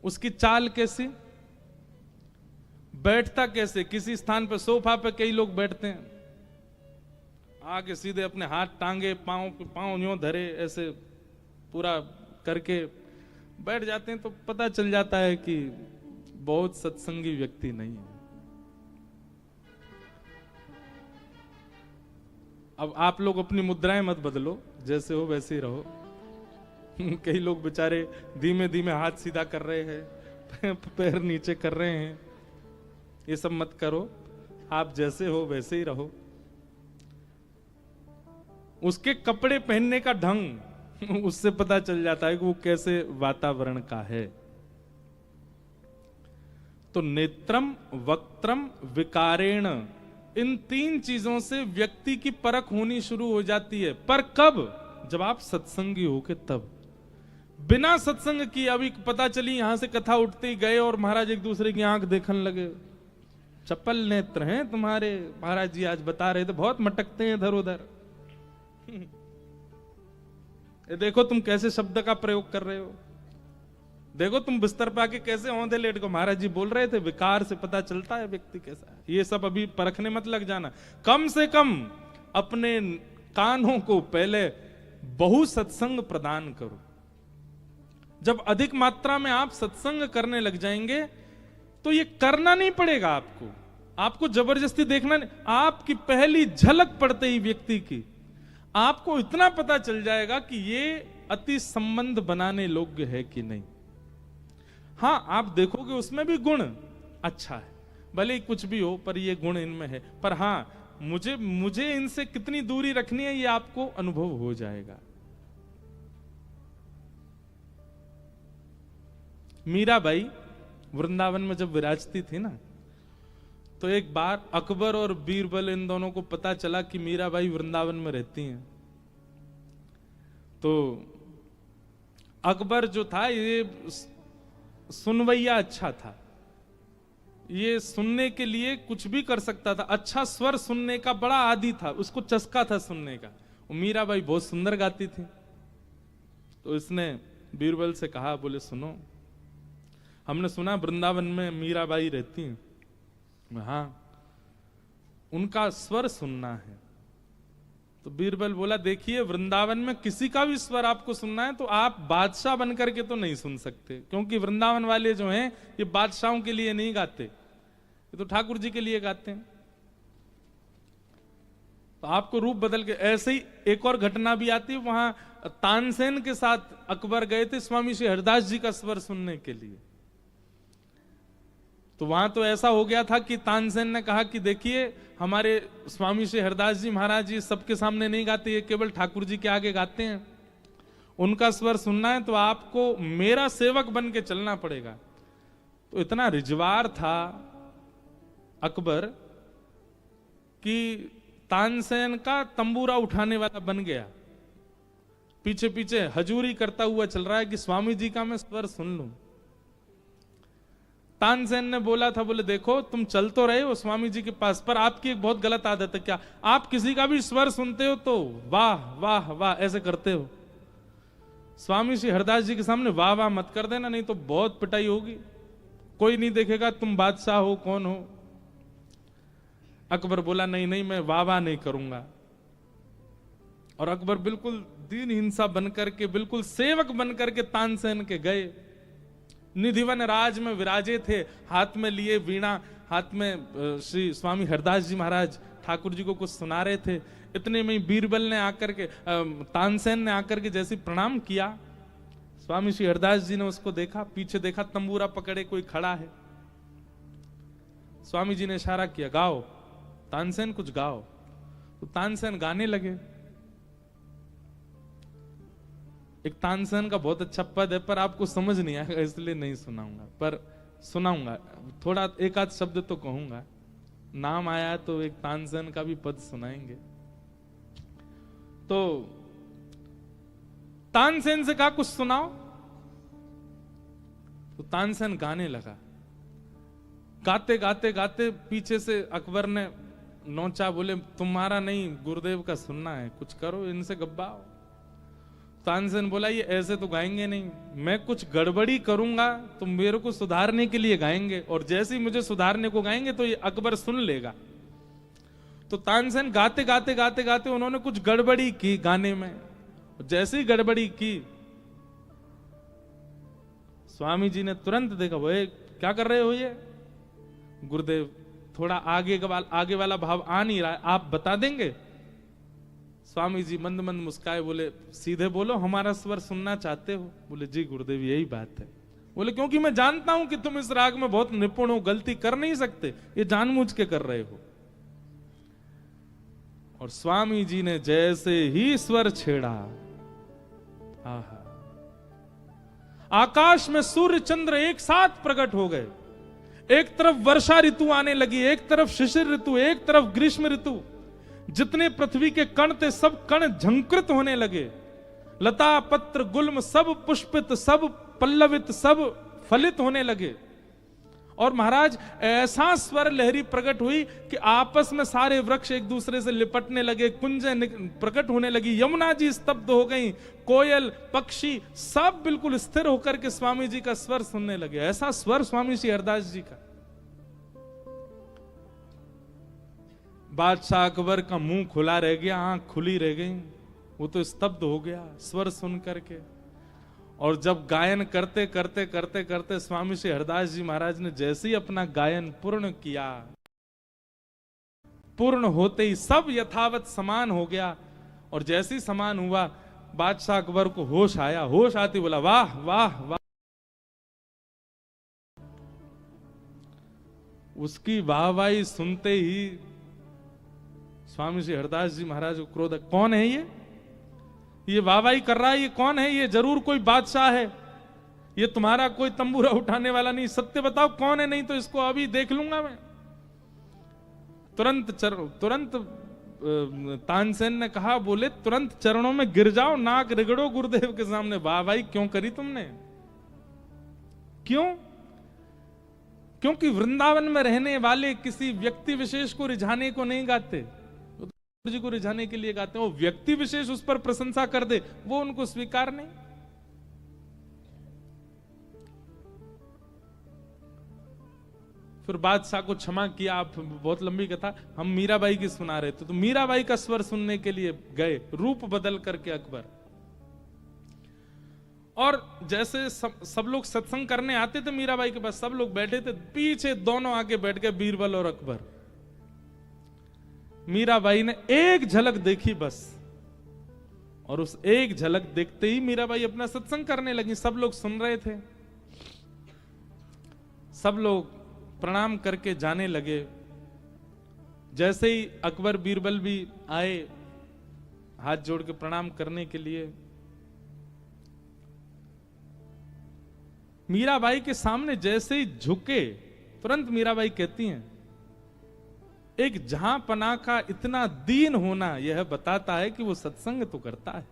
उसकी चाल कैसी, बैठता कैसे, किसी स्थान पे सोफा पे कई लोग बैठते हैं, आके सीधे अपने हाथ टांगे, पांव यूं धरे, ऐसे पूरा करके बैठ जाते हैं, तो पता चल जाता है कि बहुत सत्संगी व्यक्ति नहीं है। अब आप लोग अपनी मुद्राएं मत बदलो, जैसे हो वैसे ही रहो। कई लोग बेचारे धीमे धीमे हाथ सीधा कर रहे हैं, पैर नीचे कर रहे हैं, ये सब मत करो, आप जैसे हो वैसे ही रहो। उसके कपड़े पहनने का ढंग, उससे पता चल जाता है कि वो कैसे वातावरण का है। तो नेत्रम, वक्त्रम, विकारेण, इन 3 चीजों से व्यक्ति की परख होनी शुरू हो जाती है। पर कब? जब आप सत्संगी होके तब। बिना सत्संग की अभी पता चली यहां से कथा उठते ही गए और महाराज एक दूसरे की आंख देखने लगे, चप्पल नेत्र हैं तुम्हारे, महाराज जी आज बता रहे थे, बहुत मटकते हैं इधर उधर। ये देखो तुम कैसे शब्द का प्रयोग कर रहे हो, देखो तुम बिस्तर पे आके कैसे औंधे लेट को, महाराज जी बोल रहे थे, विकार से पता चलता है व्यक्ति कैसा है। ये सब अभी परखने मत लग जाना। कम से कम अपने कानों को पहले बहु सत्संग प्रदान करो। जब अधिक मात्रा में आप सत्संग करने लग जाएंगे तो ये करना नहीं पड़ेगा आपको जबरदस्ती देखना नहीं। आपकी पहली झलक पड़ते ही व्यक्ति की आपको इतना पता चल जाएगा कि ये अति संबंध बनाने योग्य है कि नहीं। हाँ, आप देखोगे उसमें भी गुण अच्छा है, भले ही कुछ भी हो, पर ये गुण इनमें है। पर हाँ, मुझे इनसे कितनी दूरी रखनी है ये आपको अनुभव हो जाएगा। मीराबाई वृंदावन में जब विराजती थी ना, तो एक बार अकबर और बीरबल इन दोनों को पता चला कि मीराबाई वृंदावन में रहती हैं। तो अकबर जो था ये सुनवैया अच्छा था, ये सुनने के लिए कुछ भी कर सकता था, अच्छा स्वर सुनने का बड़ा आदी था, उसको चस्का था सुनने का। मीराबाई बहुत सुंदर गाती थी। तो इसने बीरबल से कहा, बोले सुनो, हमने सुना वृंदावन में मीराबाई रहती हैं, हाँ उनका स्वर सुनना है। तो बीरबल बोला, देखिए वृंदावन में किसी का भी स्वर आपको सुनना है तो आप बादशाह बनकर के तो नहीं सुन सकते, क्योंकि वृंदावन वाले जो हैं ये बादशाहों के लिए नहीं गाते, ये तो ठाकुर जी के लिए गाते हैं। तो आपको रूप बदल के, ऐसे ही एक और घटना भी आती है, वहां तानसेन के साथ अकबर गए थे स्वामी श्री हरदास जी का स्वर सुनने के लिए। तो वहां तो ऐसा हो गया था कि तानसेन ने कहा कि देखिए हमारे स्वामी श्री हरदास जी महाराज जी सबके सामने नहीं गाते, ये केवल ठाकुर जी के आगे गाते हैं, उनका स्वर सुनना है तो आपको मेरा सेवक बन के चलना पड़ेगा। तो इतना रिजवार था अकबर कि तानसेन का तंबूरा उठाने वाला बन गया, पीछे पीछे हजूरी करता हुआ चल रहा है कि स्वामी जी का मैं स्वर सुन लूं। तानसेन ने बोला था, बोले देखो तुम चल तो रहे हो स्वामी जी के पास, पर आपकी एक बहुत गलत आदत है। क्या? आप किसी का भी स्वर सुनते हो तो वाह वाह वाह ऐसे करते हो। स्वामी श्री हरदास जी के सामने वाह वाह मत कर देना, नहीं तो बहुत पिटाई होगी, कोई नहीं देखेगा तुम बादशाह हो कौन हो। अकबर बोला, नहीं नहीं मैं वाह वाह नहीं करूंगा। और अकबर बिल्कुल दीन हिंसा बनकर के, बिल्कुल सेवक बनकर के तानसेन के गए। निधिवन राज में विराजे थे, हाथ में लिए वीणा, हाथ में श्री स्वामी हरदास जी महाराज ठाकुर जी को कुछ सुना रहे थे। इतने में बीरबल ने आकर के, तानसेन ने आकर के जैसे प्रणाम किया, स्वामी श्री हरदास जी ने उसको देखा, पीछे देखा तंबूरा पकड़े कोई खड़ा है। स्वामी जी ने इशारा किया, गाओ तानसेन कुछ गाओ। तो तानसेन गाने लगे। एक तानसेन का बहुत अच्छा पद है, पर आपको समझ नहीं आएगा इसलिए नहीं सुनाऊंगा, पर सुनाऊंगा थोड़ा, एक आध शब्द तो कहूंगा। नाम आया तो एक तानसेन का भी पद सुनाएंगे। तो तानसेन से कहा कुछ सुनाओ, तो तानसेन गाने लगा। गाते गाते गाते पीछे से अकबर ने नोचा, बोले तुम्हारा नहीं गुरुदेव का सुनना है, कुछ करो इनसे गब्बाओ। तानसेन बोला ये ऐसे तो गाएंगे नहीं, मैं कुछ गड़बड़ी करूंगा तो मेरे को सुधारने के लिए गाएंगे, और जैसे ही मुझे सुधारने को गाएंगे तो ये अकबर सुन लेगा। तो तानसेन गाते गाते गाते गाते उन्होंने कुछ गड़बड़ी की गाने में। जैसे ही गड़बड़ी की, स्वामी जी ने तुरंत देखा, वो क्या कर रहे हो ये? गुरुदेव थोड़ा आगे वाला भाव आ नहीं रहा है, आप बता देंगे? स्वामी जी मंद मंद मुस्काए, बोले सीधे बोलो, हमारा स्वर सुनना चाहते हो? बोले जी गुरुदेव यही बात है। बोले क्योंकि मैं जानता हूं कि तुम इस राग में बहुत निपुण हो, गलती कर नहीं सकते, ये जानबूझ के कर रहे हो। और स्वामी जी ने जैसे ही स्वर छेड़ा, आहा, आकाश में सूर्य चंद्र एक साथ प्रकट हो गए। एक तरफ वर्षा ऋतु आने लगी, एक तरफ शिशिर ऋतु, एक तरफ ग्रीष्म ऋतु। जितने पृथ्वी के कण थे सब कण झंकृत होने लगे। लता पत्र गुल्म सब पुष्पित, सब पल्लवित, सब फलित होने लगे। और महाराज ऐसा स्वर लहरी प्रकट हुई कि आपस में सारे वृक्ष एक दूसरे से लिपटने लगे, कुंजें प्रकट होने लगी, यमुना जी स्तब्ध हो गई, कोयल पक्षी सब बिल्कुल स्थिर होकर के स्वामी जी का स्वर सुनने लगे। ऐसा स्वर स्वामी श्री हरदास जी का। बादशाह अकबर का मुंह खुला रह गया, आंख खुली रह गई, वो तो स्तब्ध हो गया स्वर सुन करके। और जब गायन करते करते करते करते स्वामी श्री हरदास जी महाराज ने जैसे ही अपना गायन पूर्ण किया, पूर्ण होते ही सब यथावत समान हो गया। और जैसे ही समान हुआ, बादशाह अकबर को होश आया। होश आती बोला वाह वाह वाह। उसकी वाहवाही सुनते ही स्वामी श्री हरदास जी महाराज को क्रोध, कौन है ये वाहवाही कर रहा है, ये कौन है? ये जरूर कोई बादशाह है, ये तुम्हारा कोई तंबूरा उठाने वाला नहीं। सत्य बताओ कौन है, नहीं तो इसको अभी देख लूंगा मैं। तुरंत तानसेन ने कहा, बोले तुरंत चरणों में गिर जाओ, नाक रिगड़ो गुरुदेव के सामने। वाहवाही क्यों करी तुमने? क्यों? क्योंकि वृंदावन में रहने वाले किसी व्यक्ति विशेष को रिझाने को नहीं गाते, जी को रिझाने के लिए गाते हैं। वो व्यक्ति विशेष उस पर प्रशंसा कर दे, वो उनको स्वीकार नहीं। फिर बादशाह को क्षमा किया। आप बहुत लंबी कथा, हम मीराबाई की सुना रहे थे, तो मीराबाई का स्वर सुनने के लिए गए, रूप बदल करके अकबर। और जैसे सब लोग सत्संग करने आते थे मीराबाई के पास, सब लोग बैठे थे, पीछे दोनों आके बैठ गए, बीरबल और अकबर। मीराबाई ने एक झलक देखी बस, और उस एक झलक देखते ही मीराबाई अपना सत्संग करने लगी। सब लोग सुन रहे थे, सब लोग प्रणाम करके जाने लगे। जैसे ही अकबर बीरबल भी आए हाथ जोड़ के प्रणाम करने के लिए, मीराबाई के सामने जैसे ही झुके, तुरंत मीराबाई कहती हैं, एक जहां पना का इतना दीन होना यह बताता है कि वो सत्संग तो करता है।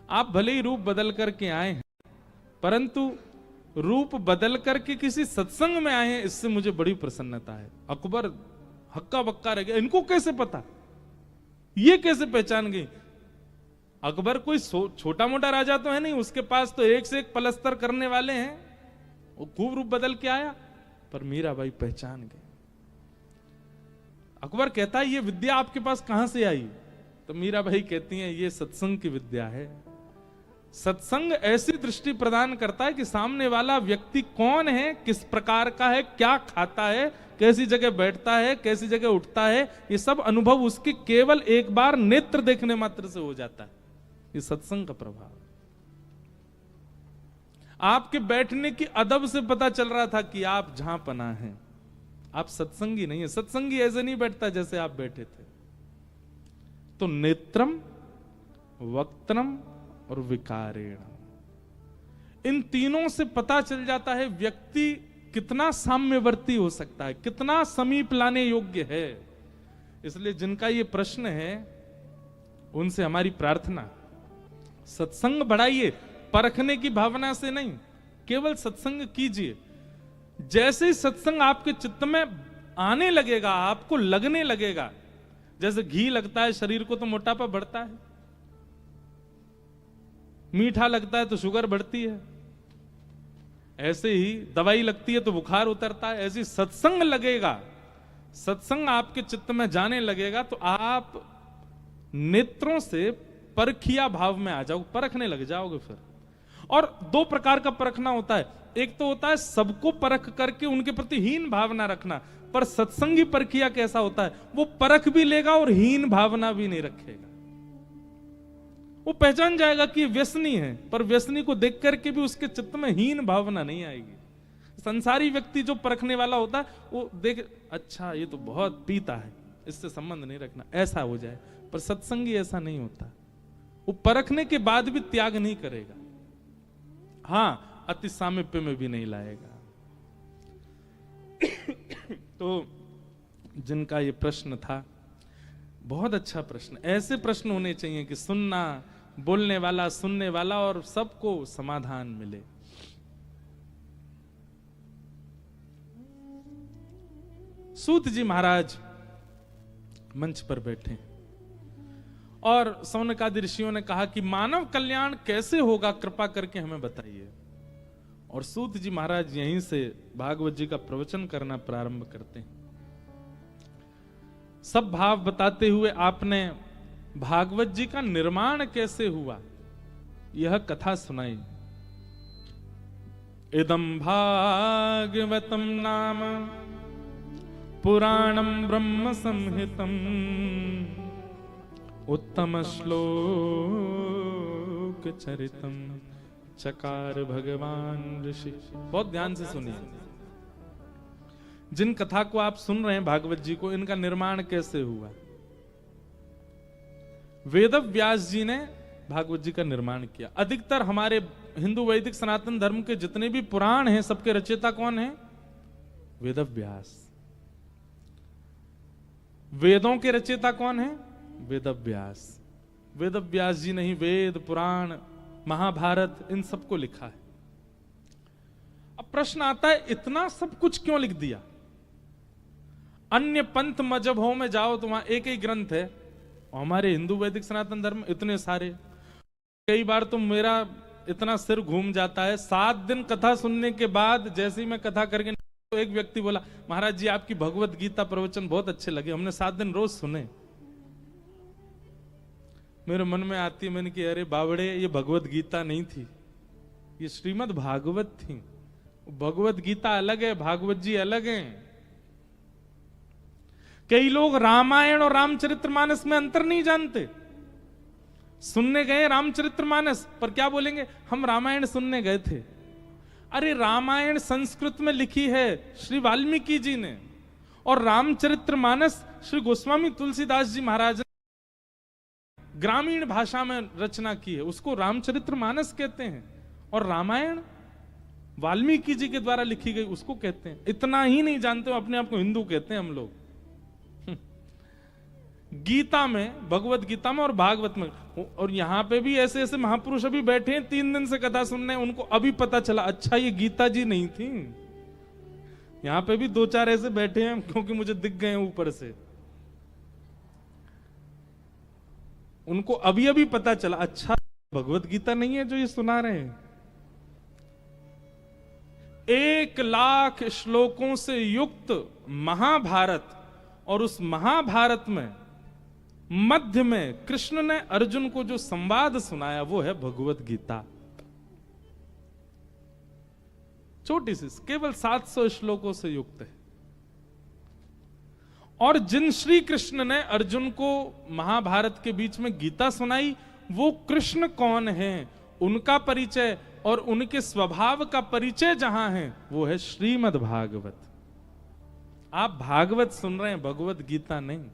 आप भले ही रूप बदल करके आए हैं, परंतु रूप बदल करके किसी सत्संग में आए हैं, इससे मुझे बड़ी प्रसन्नता है। अकबर हक्का बक्का रह गया, इनको कैसे पता, ये कैसे पहचान गई? अकबर कोई छोटा मोटा राजा तो है नहीं, उसके पास तो एक से एक पलस्तर करने वाले हैं। वो खूब रूप बदल के आया, पर मीराबाई पहचान गई। अकबर कहता है, ये विद्या आपके पास कहां से आई? तो मीराबाई कहती हैं, ये सत्संग की विद्या है। सत्संग ऐसी दृष्टि प्रदान करता है कि सामने वाला व्यक्ति कौन है, किस प्रकार का है, क्या खाता है, कैसी जगह बैठता है, कैसी जगह उठता है, ये सब अनुभव उसके केवल एक बार नेत्र देखने मात्र से हो जाता है। ये सत्संग का प्रभाव। आपके बैठने की अदब से पता चल रहा था कि आप जहां पना है, आप सत्संगी नहीं है। सत्संगी ऐसे नहीं बैठता जैसे आप बैठे थे। तो नेत्रम, वक्त्रम और विकारेण, इन तीनों से पता चल जाता है व्यक्ति कितना साम्यवर्ती हो सकता है, कितना समीप लाने योग्य है। इसलिए जिनका ये प्रश्न है, उनसे हमारी प्रार्थना, सत्संग बढ़ाइए, परखने की भावना से नहीं, केवल सत्संग कीजिए। जैसे ही सत्संग आपके चित्त में आने लगेगा, आपको लगने लगेगा, जैसे घी लगता है शरीर को तो मोटापा बढ़ता है। मीठा लगता है तो शुगर बढ़ती है, ऐसे ही दवाई लगती है तो बुखार उतरता है। ऐसे सत्संग लगेगा, सत्संग आपके चित्त में जाने लगेगा तो आप नेत्रों से परखिया भाव में आ जाओगे, परखने लग जाओगे फिर। और दो प्रकार का परखना होता है, एक तो होता है सबको परख करके उनके प्रति हीन भावना रखना, पर सत्संगी परखिया कैसा होता है, वो परख भी लेगा और हीन भावना भी नहीं रखेगा। वो पहचान जाएगा कि व्यसनी है, पर व्यसनी को देख करके भी उसके चित्त में हीन भावना नहीं आएगी। संसारी व्यक्ति जो परखने वाला होता है वो देख, अच्छा ये तो बहुत पीता है, इससे संबंध नहीं रखना, ऐसा हो जाए। पर सत्संगी ऐसा नहीं होता, वो परखने के बाद भी त्याग नहीं करेगा, हाँ अति सामीप्य में भी नहीं लाएगा। तो जिनका ये प्रश्न था, बहुत अच्छा प्रश्न, ऐसे प्रश्न होने चाहिए कि सुनना, बोलने वाला, सुनने वाला और सबको समाधान मिले। सूत जी महाराज मंच पर बैठे और सौनकादि ऋषियों ने कहा कि मानव कल्याण कैसे होगा, कृपा करके हमें बताइए। और सूत जी महाराज यहीं से भागवत जी का प्रवचन करना प्रारंभ करते हैं। सब भाव बताते हुए आपने भागवत जी का निर्माण कैसे हुआ यह कथा सुनाई। इदं भागवतम नाम पुराणं ब्रह्म संहितम् उत्तम श्लोक चरितम चकार भगवान ऋषि। बहुत ध्यान से सुनिए, जिन कथा को आप सुन रहे हैं भागवत जी को, इनका निर्माण कैसे हुआ। वेद व्यास जी ने भागवत जी का निर्माण किया। अधिकतर हमारे हिंदू वैदिक सनातन धर्म के जितने भी पुराण हैं, सबके रचयिता कौन है? वेद व्यास। वेदों के रचयिता कौन है? वेद व्यास। वेद व्यास जी ने ही वेद, पुराण, महाभारत इन सबको लिखा है। अब प्रश्न आता है, इतना सब कुछ क्यों लिख दिया? अन्य पंथ मजहबों में जाओ तो वहां एक ही ग्रंथ है, और हमारे हिंदू वैदिक सनातन धर्म इतने सारे। कई बार तो मेरा इतना सिर घूम जाता है, 7 दिन कथा सुनने के बाद जैसे ही मैं कथा करके तो एक व्यक्ति बोला, महाराज जी आपकी भगवत गीता प्रवचन बहुत अच्छे लगे, हमने 7 दिन रोज सुने। मेरे मन में आती है, मैंने कि अरे बावड़े, ये भगवत गीता नहीं थी, ये श्रीमद् भागवत थी। भगवत गीता अलग है, भागवत जी अलग हैं। कई लोग रामायण और रामचरितमानस में अंतर नहीं जानते। सुनने गए रामचरितमानस, पर क्या बोलेंगे, हम रामायण सुनने गए थे। अरे रामायण संस्कृत में लिखी है श्री वाल्मीकि जी ने, और रामचरितमानस श्री गोस्वामी तुलसीदास जी महाराज ने ग्रामीण भाषा में रचना की है, उसको रामचरितमानस कहते हैं। और रामायण वाल्मीकि जी के द्वारा लिखी गई, उसको कहते हैं। इतना ही नहीं जानते हो, अपने आप को हिंदू कहते हैं हम लोग। गीता में, भगवत गीता में और भागवत में, और यहां पे भी ऐसे ऐसे महापुरुष अभी बैठे हैं 3 दिन से कथा सुनने, उनको अभी पता चला अच्छा ये गीता जी नहीं थी। यहां पे भी 2-4 ऐसे बैठे हैं, क्योंकि मुझे दिख गए ऊपर से, उनको अभी अभी पता चला अच्छा भगवत गीता नहीं है जो ये सुना रहे हैं। 1 लाख श्लोकों से युक्त महाभारत, और उस महाभारत में मध्य में कृष्ण ने अर्जुन को जो संवाद सुनाया वो है भगवत गीता। छोटी सी, केवल 700 श्लोकों से युक्त है। और जिन श्री कृष्ण ने अर्जुन को महाभारत के बीच में गीता सुनाई, वो कृष्ण कौन है, उनका परिचय और उनके स्वभाव का परिचय जहां है, वो है श्रीमद् भागवत। आप भागवत सुन रहे हैं, भगवत गीता नहीं।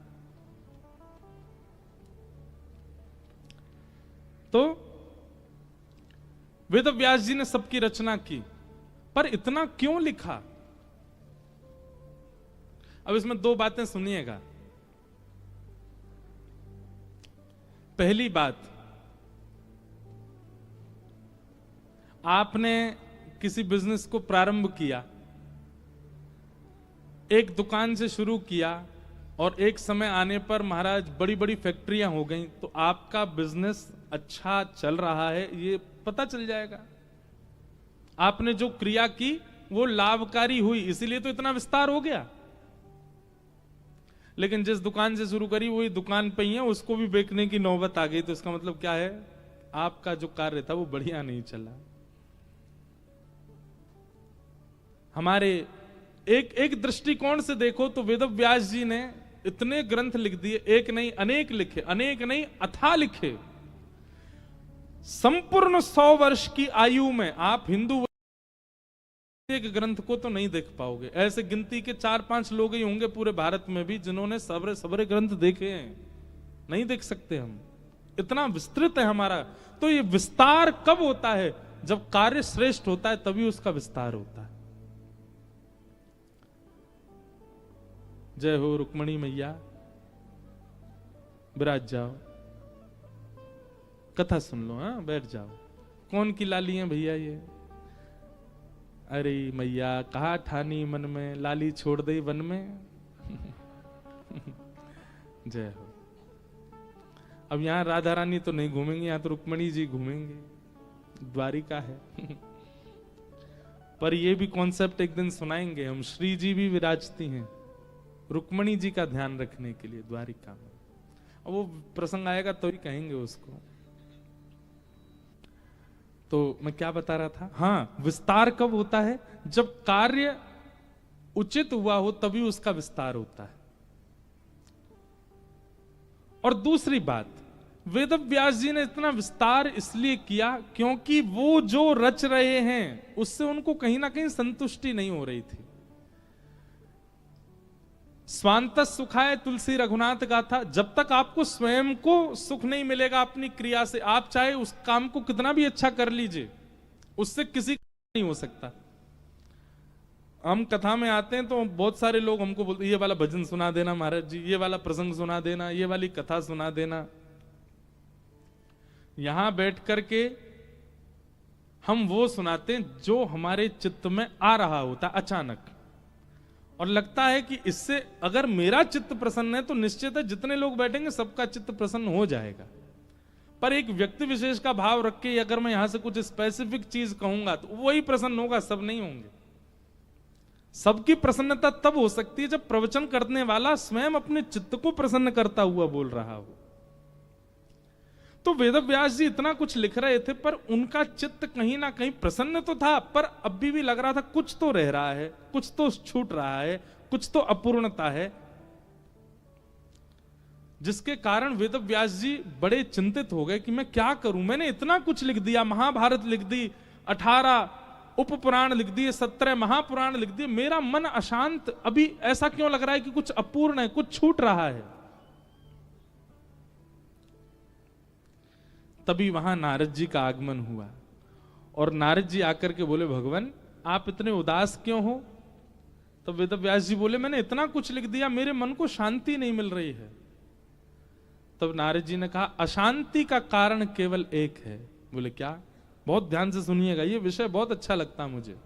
तो वेद व्यास जी ने सबकी रचना की, पर इतना क्यों लिखा? अब इसमें 2 बातें सुनिएगा। पहली बात, आपने किसी बिजनेस को प्रारंभ किया, एक दुकान से शुरू किया, और एक समय आने पर महाराज बड़ी बड़ी फैक्ट्रियां हो गई, तो आपका बिजनेस अच्छा चल रहा है, ये पता चल जाएगा। आपने जो क्रिया की वो लाभकारी हुई, इसीलिए तो इतना विस्तार हो गया। लेकिन जिस दुकान से शुरू करी वही दुकान पे ही है, उसको भी बेचने की नौबत आ गई, तो इसका मतलब क्या है? आपका जो कार्य था वो बढ़िया नहीं चला। हमारे एक दृष्टिकोण से देखो तो वेदव्यास जी ने इतने ग्रंथ लिख दिए, एक नहीं अनेक लिखे, अनेक नहीं अथाह लिखे। संपूर्ण 100 वर्ष की आयु में आप हिंदू एक ग्रंथ को तो नहीं देख पाओगे। ऐसे गिनती के 4-5 लोग ही होंगे पूरे भारत में भी जिन्होंने सबरे ग्रंथ देखे हैं, नहीं देख सकते हम, इतना विस्तृत है हमारा। तो ये विस्तार कब होता है? जब कार्य श्रेष्ठ होता है तभी उसका विस्तार होता है। जय हो रुक्मणी मैया, विराज जाओ, कथा सुन लो। हाँ, बैठ जाओ। कौन की लाली है भैया ये? अरे मैया कहा ठानी मन में, लाली छोड़ दई वन में। जय हो। अब यहां राधा रानी तो नहीं घूमेंगे, यहां तो रुक्मणी जी घूमेंगे, द्वारिका है। पर ये भी कॉन्सेप्ट एक दिन सुनाएंगे हम। श्री जी भी विराजती हैं रुक्मणी जी का ध्यान रखने के लिए द्वारिका में। अब वो प्रसंग आएगा तो ही कहेंगे उसको। तो मैं क्या बता रहा था? हाँ, विस्तार कब होता है? जब कार्य उचित हुआ हो तभी उसका विस्तार होता है। और दूसरी बात, वेदव्यास जी ने इतना विस्तार इसलिए किया क्योंकि वो जो रच रहे हैं उससे उनको कहीं ना कहीं संतुष्टि नहीं हो रही थी। स्वांत सुखाय तुलसी रघुनाथ गाथा, जब तक आपको स्वयं को सुख नहीं मिलेगा अपनी क्रिया से, आप चाहे उस काम को कितना भी अच्छा कर लीजिए, उससे किसी का नहीं हो सकता। हम कथा में आते हैं तो बहुत सारे लोग हमको बोलते ये वाला भजन सुना देना महाराज जी, ये वाला प्रसंग सुना देना, ये वाली कथा सुना देना। यहां बैठ करके हम वो सुनाते हैं जो हमारे चित्त में आ रहा होता अचानक, और लगता है कि इससे अगर मेरा चित्त प्रसन्न है तो निश्चित है जितने लोग बैठेंगे सबका चित्त प्रसन्न हो जाएगा। पर एक व्यक्ति विशेष का भाव रख के अगर मैं यहां से कुछ स्पेसिफिक चीज कहूंगा तो वही प्रसन्न होगा, सब नहीं होंगे। सबकी प्रसन्नता तब हो सकती है जब प्रवचन करने वाला स्वयं अपने चित्त को प्रसन्न करता हुआ बोल रहा हो। तो वेदव्यास जी इतना कुछ लिख रहे थे पर उनका चित्त कहीं ना कहीं प्रसन्न तो था, पर अभी भी लग रहा था कुछ तो रह रहा है, कुछ तो छूट रहा है, कुछ तो अपूर्णता है, जिसके कारण वेदव्यास जी बड़े चिंतित हो गए कि मैं क्या करूं। मैंने इतना कुछ लिख दिया, महाभारत लिख दी, 18 उपपुराण लिख दिए, 17 महापुराण लिख दिए, मेरा मन अशांत, अभी ऐसा क्यों लग रहा है कि कुछ अपूर्ण है, कुछ छूट रहा है। तभी वहां नारद जी का आगमन हुआ और नारद जी आकर के बोले, भगवान आप इतने उदास क्यों हो? तो वेदव्यास जी बोले, मैंने इतना कुछ लिख दिया, मेरे मन को शांति नहीं मिल रही है। तब नारद जी ने कहा, अशांति का कारण केवल एक है। बोले क्या? बहुत ध्यान से सुनिएगा, ये विषय बहुत अच्छा लगता मुझे।